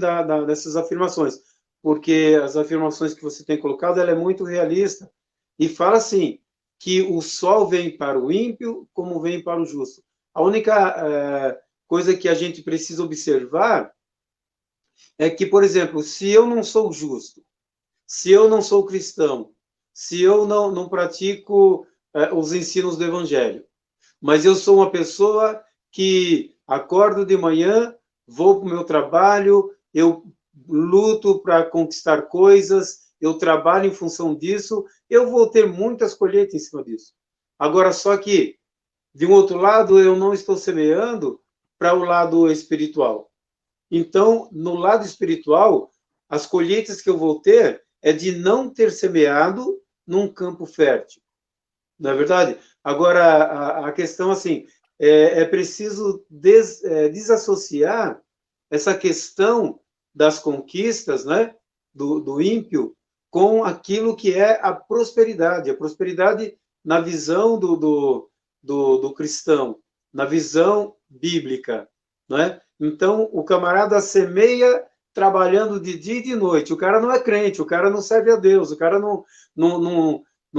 dessas afirmações, porque as afirmações que você tem colocado, ela é muito realista, e fala assim, que o sol vem para o ímpio como vem para o justo. A única coisa que a gente precisa observar é que, por exemplo, se eu não sou justo, se eu não sou cristão, se eu não pratico os ensinos do evangelho, mas eu sou uma pessoa que acordo de manhã, vou para o meu trabalho, eu luto para conquistar coisas, eu trabalho em função disso, eu vou ter muitas colheitas em cima disso. Agora, só que, de um outro lado, eu não estou semeando para o lado espiritual. Então, no lado espiritual, as colheitas que eu vou ter é de não ter semeado num campo fértil. Não é verdade? Agora, a questão, assim, é preciso desassociar essa questão das conquistas, né, do ímpio, com aquilo que é a prosperidade. A prosperidade na visão do cristão, na visão bíblica, né? Então, o camarada semeia trabalhando de dia e de noite. O cara não é crente, o cara não serve a Deus, o cara não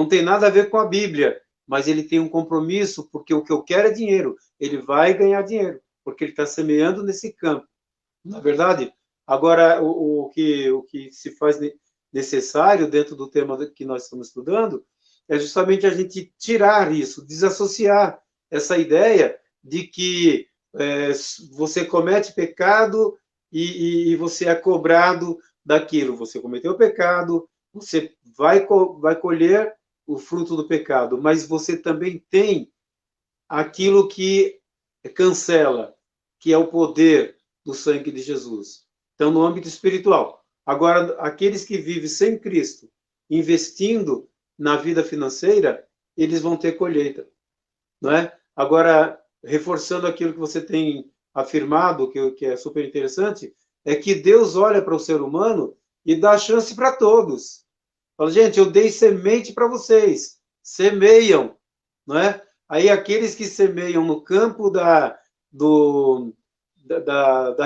tem nada a ver com a Bíblia, mas ele tem um compromisso, porque o que eu quero é dinheiro. Ele vai ganhar dinheiro, porque ele está semeando nesse campo. Na verdade, agora, o que se faz necessário dentro do tema que nós estamos estudando é justamente a gente tirar isso, desassociar essa ideia de que você comete pecado e você é cobrado daquilo. Você cometeu pecado, você vai colher o fruto do pecado, mas você também tem aquilo que cancela, que é o poder do sangue de Jesus. Então, no âmbito espiritual. Agora, aqueles que vivem sem Cristo, investindo na vida financeira, eles vão ter colheita, não é? Agora, reforçando aquilo que você tem afirmado, que é super interessante, é que Deus olha para o ser humano e dá chance para todos. Fala, gente, eu dei semente para vocês, semeiam, não é? Aí aqueles que semeiam no campo da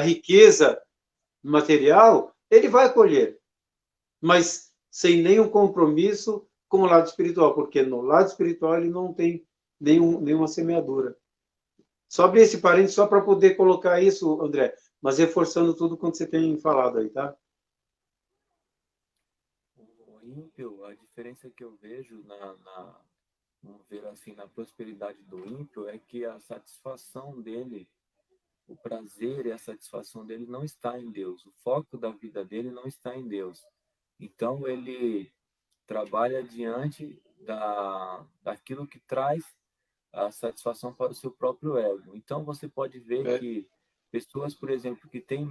riqueza material, ele vai colher, mas sem nenhum compromisso com o lado espiritual, porque no lado espiritual ele não tem nenhuma semeadura. Só abrir esse parênteses só para poder colocar isso, André, mas reforçando tudo quanto você tem falado aí, tá? O ímpio, a diferença que eu vejo vamos ver assim, na prosperidade do ímpio é que a satisfação dele, o prazer e a satisfação dele não está em Deus. O foco da vida dele não está em Deus. Então ele trabalha diante daquilo que traz a satisfação para o seu próprio ego. Então você pode ver que pessoas, por exemplo, que têm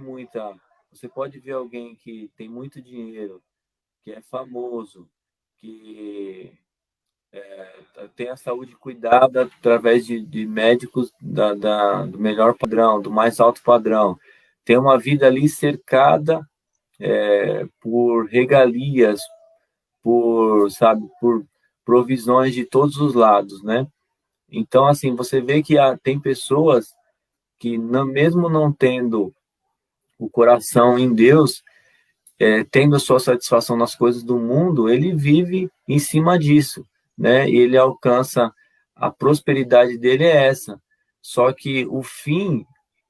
você pode ver alguém que tem muito dinheiro, que é famoso, que tem a saúde cuidada através de médicos do melhor padrão, do mais alto padrão. Tem uma vida ali cercada por regalias, por provisões de todos os lados, né? Então, assim, você vê que tem pessoas que, mesmo não tendo o coração em Deus, tendo a sua satisfação nas coisas do mundo, ele vive em cima disso, né? E ele alcança, a prosperidade dele é essa. Só que o fim,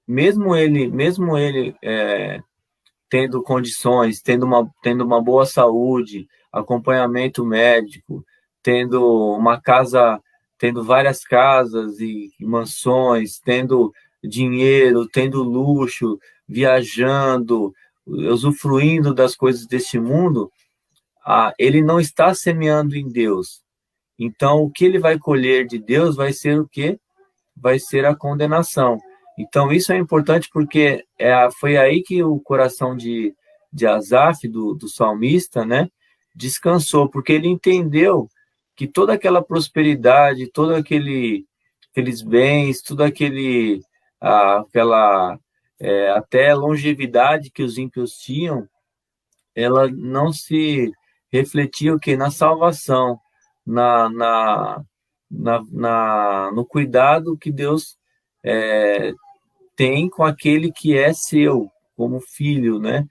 mesmo ele tendo condições, tendo uma boa saúde, acompanhamento médico, tendo várias casas e mansões, tendo dinheiro, tendo luxo, viajando, usufruindo das coisas deste mundo, ele não está semeando em Deus. Então, o que ele vai colher de Deus vai ser o quê? Vai ser a condenação. Então, isso é importante porque foi aí que o coração de Asaf, do salmista, né, descansou, porque ele entendeu que toda aquela prosperidade, aqueles bens, aquela até longevidade que os ímpios tinham, ela não se refletia o quê? Na salvação, na, na, no cuidado que Deus tem com aquele que é seu, como filho, né?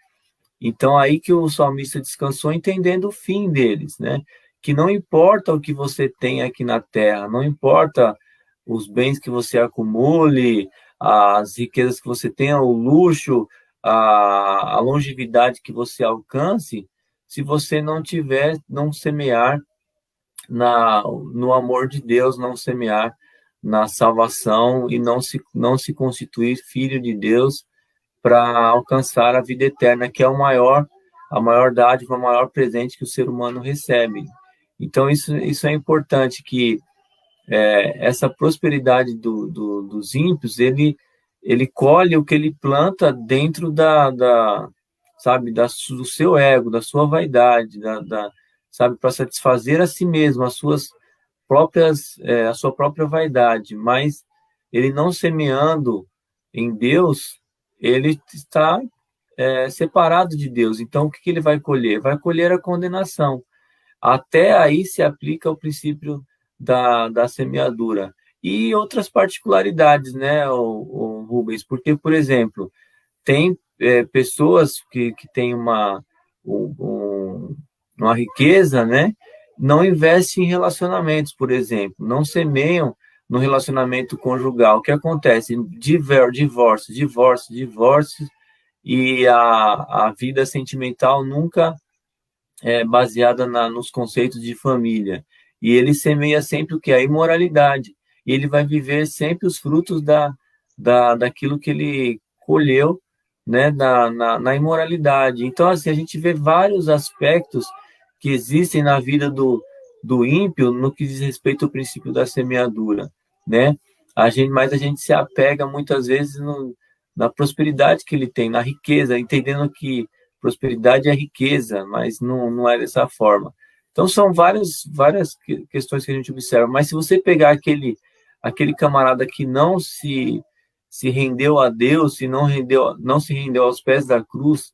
Então, aí que o salmista descansou, entendendo o fim deles, né? Que não importa o que você tem aqui na terra, não importa os bens que você acumule, as riquezas que você tenha, o luxo, a longevidade que você alcance, se você não semear no amor de Deus, não semear na salvação e não se constituir filho de Deus para alcançar a vida eterna, que é a maior dádiva, o maior presente que o ser humano recebe. Então, isso é importante, que essa prosperidade dos ímpios, ele colhe o que ele planta dentro sabe, do seu ego, da sua vaidade, sabe, para satisfazer a si mesmo, a sua própria vaidade, mas ele não semeando em Deus, ele está separado de Deus. Então, o que ele vai colher? Vai colher a condenação. Até aí se aplica o princípio da semeadura. E outras particularidades, né, o Rubens? Porque, por exemplo, tem pessoas que têm uma riqueza, né? Não investem em relacionamentos, por exemplo, não semeiam no relacionamento conjugal. O que acontece? Divórcio, e a vida sentimental nunca é baseada nos conceitos de família. E ele semeia sempre o que? A imoralidade. E ele vai viver sempre os frutos daquilo que ele colheu, né, na imoralidade. Então, assim, a gente vê vários aspectos que existem na vida do ímpio no que diz respeito ao princípio da semeadura, né? Mas a gente se apega muitas vezes na prosperidade que ele tem, na riqueza, entendendo que prosperidade é riqueza, mas não é dessa forma. Então, são várias questões que a gente observa. Mas se você pegar aquele camarada que não se rendeu a Deus, não se rendeu aos pés da cruz,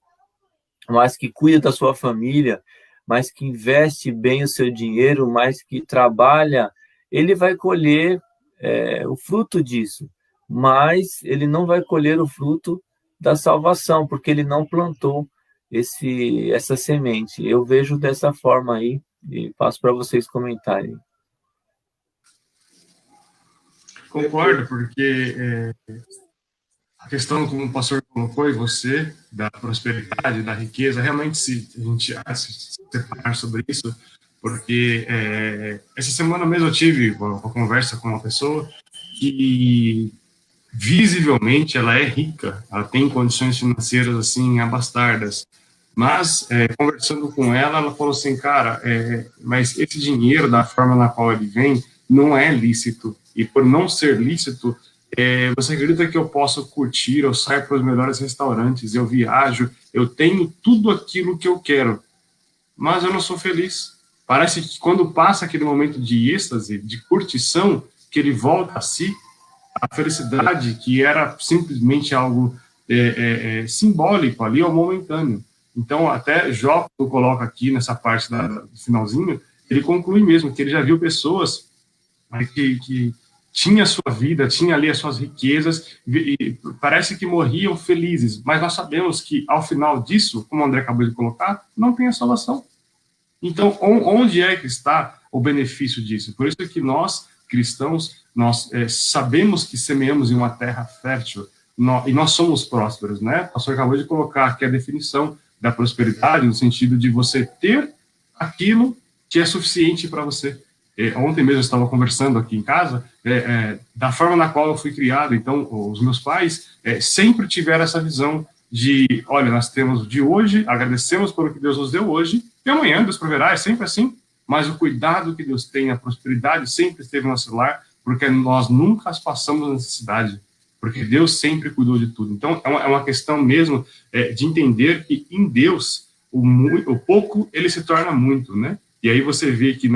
mas que cuida da sua família, mas que investe bem o seu dinheiro, mas que trabalha, ele vai colher o fruto disso, mas ele não vai colher o fruto da salvação, porque ele não plantou essa semente. Eu vejo dessa forma aí, e passo para vocês comentarem. Concordo, porque a questão, como o pastor colocou, e você, da prosperidade, da riqueza, realmente a gente se separar sobre isso, porque essa semana mesmo eu tive uma conversa com uma pessoa que visivelmente ela é rica, ela tem condições financeiras assim abastardas, mas conversando com ela, ela falou assim, cara, mas esse dinheiro da forma na qual ele vem não é lícito, e por não ser lícito, você acredita que eu posso curtir, eu saio para os melhores restaurantes, eu viajo, eu tenho tudo aquilo que eu quero, mas eu não sou feliz. Parece que quando passa aquele momento de êxtase, de curtição, que ele volta a si, a felicidade, que era simplesmente algo simbólico ali, ou momentâneo. Então, até Jó, que eu coloco aqui nessa parte do finalzinho, ele conclui mesmo que ele já viu pessoas que tinha a sua vida, tinha ali as suas riquezas, e parece que morriam felizes, mas nós sabemos que, ao final disso, como o André acabou de colocar, não tem a salvação. Então, onde é que está o benefício disso? Por isso que nós, cristãos, nós sabemos que semeamos em uma terra fértil, e nós somos prósperos, né? O pastor acabou de colocar aqui a definição da prosperidade, no sentido de você ter aquilo que é suficiente para você. Ontem mesmo eu estava conversando aqui em casa, da forma na qual eu fui criado. Então, os meus pais sempre tiveram essa visão de, olha, nós temos de hoje, agradecemos pelo que Deus nos deu hoje, e amanhã Deus proverá, é sempre assim, mas o cuidado que Deus tem, a prosperidade sempre esteve no nosso lar, porque nós nunca passamos necessidade, porque Deus sempre cuidou de tudo. Então, é uma questão mesmo de entender que em Deus, o pouco, ele se torna muito, né? E aí você vê que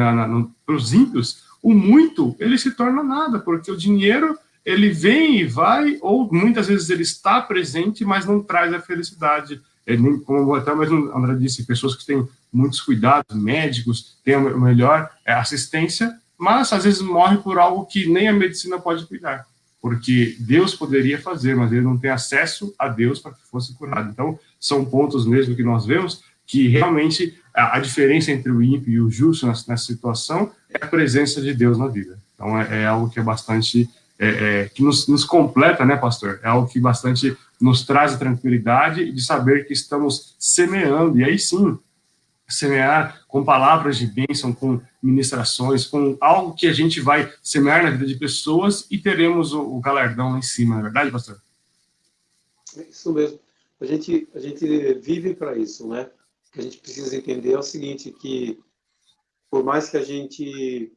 para os ímpios, o muito, ele se torna nada, porque o dinheiro, ele vem e vai, ou muitas vezes ele está presente, mas não traz a felicidade. Como até mesmo André disse, pessoas que têm muitos cuidados médicos, têm a melhor assistência, mas às vezes morrem por algo que nem a medicina pode cuidar, porque Deus poderia fazer, mas ele não tem acesso a Deus para que fosse curado. Então, são pontos mesmo que nós vemos que realmente a diferença entre o ímpio e o justo nessa situação é a presença de Deus na vida. Então, é algo que é bastante... que nos completa, né, pastor? É algo que bastante nos traz a tranquilidade de saber que estamos semeando, e aí sim, semear com palavras de bênção, com ministrações, com algo que a gente vai semear na vida de pessoas e teremos o galardão lá em cima, não é verdade, pastor? É isso mesmo. A gente vive para isso, né? O que a gente precisa entender é o seguinte, que por mais que a gente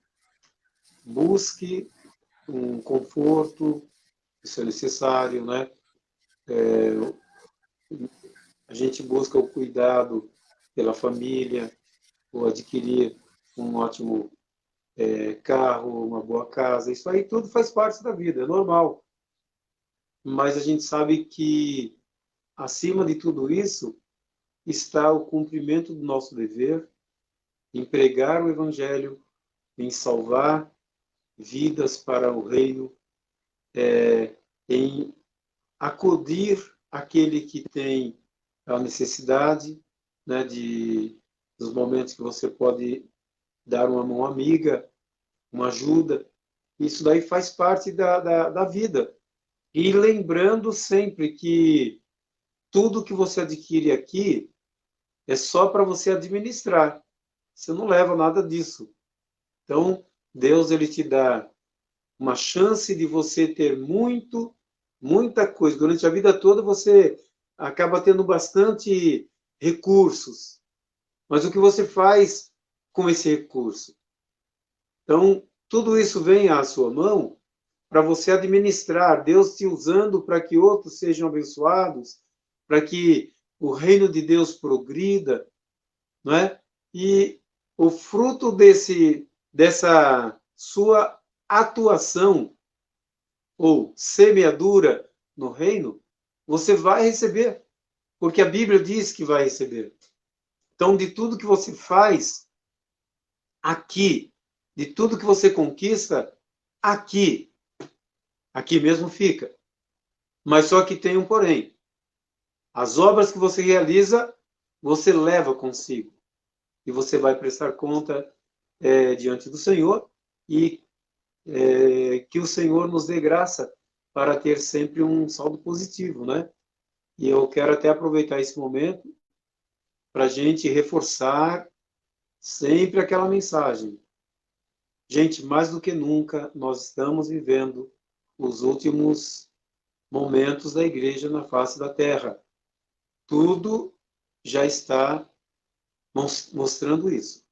busque um conforto, isso é necessário, né? A gente busca o cuidado pela família, ou adquirir um ótimo carro, uma boa casa, isso aí tudo faz parte da vida, é normal. Mas a gente sabe que, acima de tudo isso, está o cumprimento do nosso dever em pregar o Evangelho, em salvar vidas para o reino, em acudir aquele que tem a necessidade, né, dos momentos que você pode dar uma mão amiga, uma ajuda. Isso daí faz parte da vida. E lembrando sempre que tudo que você adquire aqui é só para você administrar. Você não leva nada disso. Então, Deus ele te dá uma chance de você ter muita coisa. Durante a vida toda você acaba tendo bastante recursos. Mas o que você faz com esse recurso? Então, tudo isso vem à sua mão para você administrar, Deus te usando para que outros sejam abençoados, para que o reino de Deus progrida, não é? E o fruto dessa sua atuação ou semeadura no reino, você vai receber, porque a Bíblia diz que vai receber. Então, de tudo que você faz aqui, de tudo que você conquista aqui mesmo fica. Mas só que tem um porém. As obras que você realiza, você leva consigo. E você vai prestar conta diante do Senhor. E que o Senhor nos dê graça para ter sempre um saldo positivo, né? E eu quero até aproveitar esse momento para a gente reforçar sempre aquela mensagem. Gente, mais do que nunca, nós estamos vivendo os últimos momentos da igreja na face da terra. Tudo já está mostrando isso.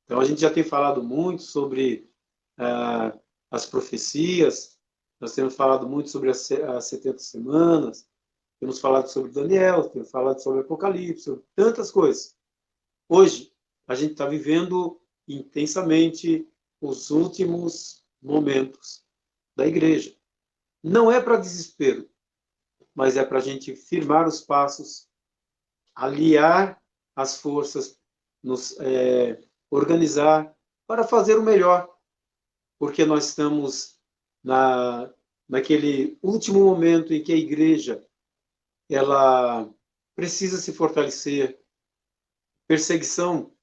Então, a gente já tem falado muito sobre as profecias, nós temos falado muito sobre as 70 semanas, temos falado sobre Daniel, temos falado sobre Apocalipse, sobre tantas coisas. Hoje, a gente está vivendo intensamente os últimos momentos da igreja. Não é para desespero, mas é para a gente firmar os passos, aliar as forças, nos organizar para fazer o melhor, porque nós estamos naquele último momento em que a igreja ela precisa se fortalecer. Perseguição,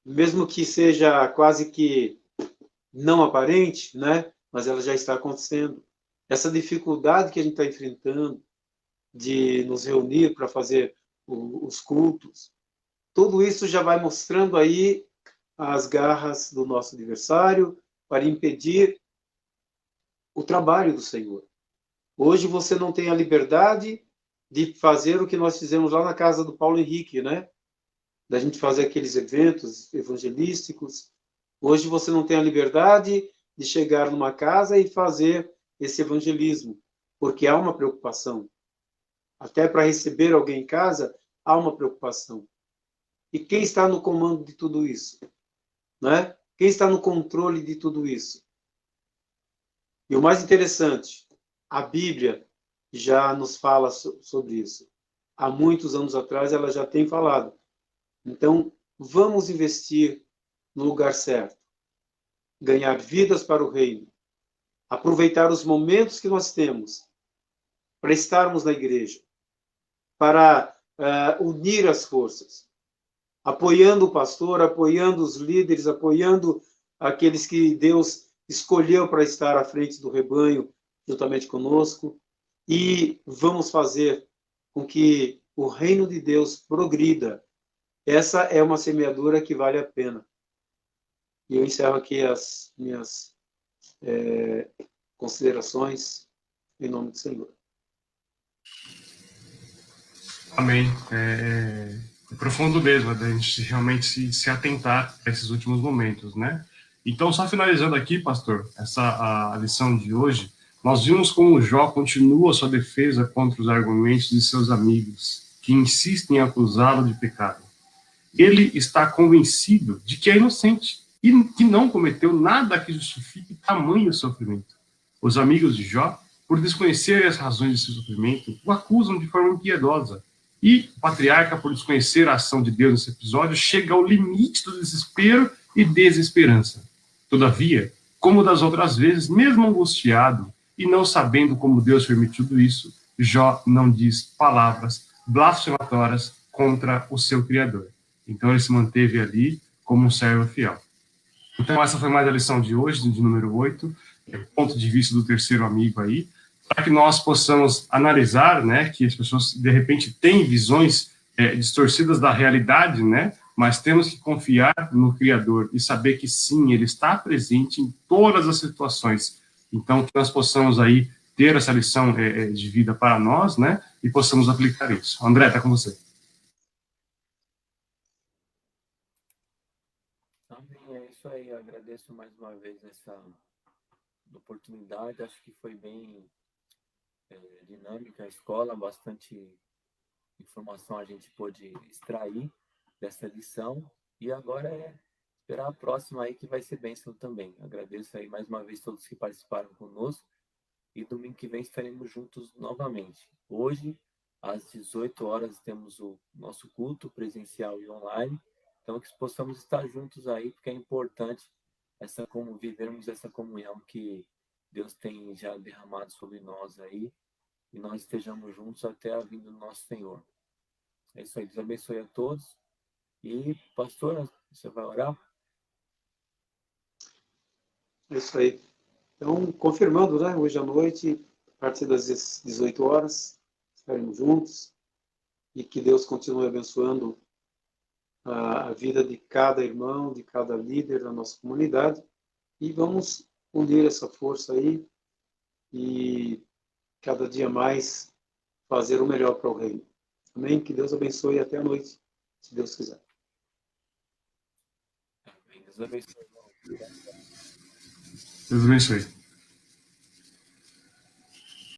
mesmo que seja quase que não aparente, né? Mas ela já está acontecendo. Essa dificuldade que a gente está enfrentando de nos reunir para fazer os cultos, tudo isso já vai mostrando aí as garras do nosso adversário para impedir o trabalho do Senhor. Hoje você não tem a liberdade de fazer o que nós fizemos lá na casa do Paulo Henrique, né? Da gente fazer aqueles eventos evangelísticos. Hoje você não tem a liberdade de chegar numa casa e fazer esse evangelismo, porque há uma preocupação. Até para receber alguém em casa, há uma preocupação. E quem está no comando de tudo isso? Né? Quem está no controle de tudo isso? E o mais interessante, a Bíblia já nos fala sobre isso. Há muitos anos atrás ela já tem falado. Então, vamos investir no lugar certo. Ganhar vidas para o reino. Aproveitar os momentos que nós temos para estarmos na igreja. Para unir as forças. Apoiando o pastor, apoiando os líderes, apoiando aqueles que Deus escolheu para estar à frente do rebanho, juntamente conosco. E vamos fazer com que o reino de Deus progrida. Essa é uma semeadura que vale a pena. E eu encerro aqui as minhas considerações em nome do Senhor. Amém. É profundo mesmo, a gente realmente se atentar a esses últimos momentos, né? Então, só finalizando aqui, pastor, a lição de hoje, nós vimos como Jó continua sua defesa contra os argumentos de seus amigos, que insistem em acusá-lo de pecado. Ele está convencido de que é inocente e que não cometeu nada que justifique tamanho sofrimento. Os amigos de Jó, por desconhecer as razões de seu sofrimento, o acusam de forma impiedosa. E o patriarca, por desconhecer a ação de Deus nesse episódio, chega ao limite do desespero e desesperança. Todavia, como das outras vezes, mesmo angustiado e não sabendo como Deus permitiu tudo isso, Jó não diz palavras blasfematórias contra o seu Criador. Então ele se manteve ali como um servo fiel. Então essa foi mais a lição de hoje, de número 8, ponto de vista do terceiro amigo aí, para que nós possamos analisar, né, que as pessoas de repente têm visões distorcidas da realidade, né, mas temos que confiar no Criador e saber que sim, Ele está presente em todas as situações. Então que nós possamos aí ter essa lição de vida para nós, né, e possamos aplicar isso. André, está com você. Amém, é isso aí. Eu agradeço mais uma vez essa oportunidade. Acho que foi bem dinâmica a escola, bastante informação a gente pôde extrair dessa lição. E agora é esperar a próxima aí que vai ser bênção também. Agradeço aí mais uma vez todos que participaram conosco. E domingo que vem estaremos juntos novamente. Hoje, às 18 horas, temos o nosso culto presencial e online. Então, que possamos estar juntos aí, porque é importante vivermos essa comunhão que Deus tem já derramado sobre nós aí, e nós estejamos juntos até a vinda do nosso Senhor. É isso aí, Deus abençoe a todos. E, pastora, você vai orar? É isso aí. Então, confirmando, né? Hoje à noite, a partir das 18 horas, estaremos juntos e que Deus continue abençoando a vida de cada irmão, de cada líder da nossa comunidade e vamos unir essa força aí e cada dia mais fazer o melhor para o reino. Amém? Que Deus abençoe até a noite, se Deus quiser. Deus abençoe. Deus abençoe.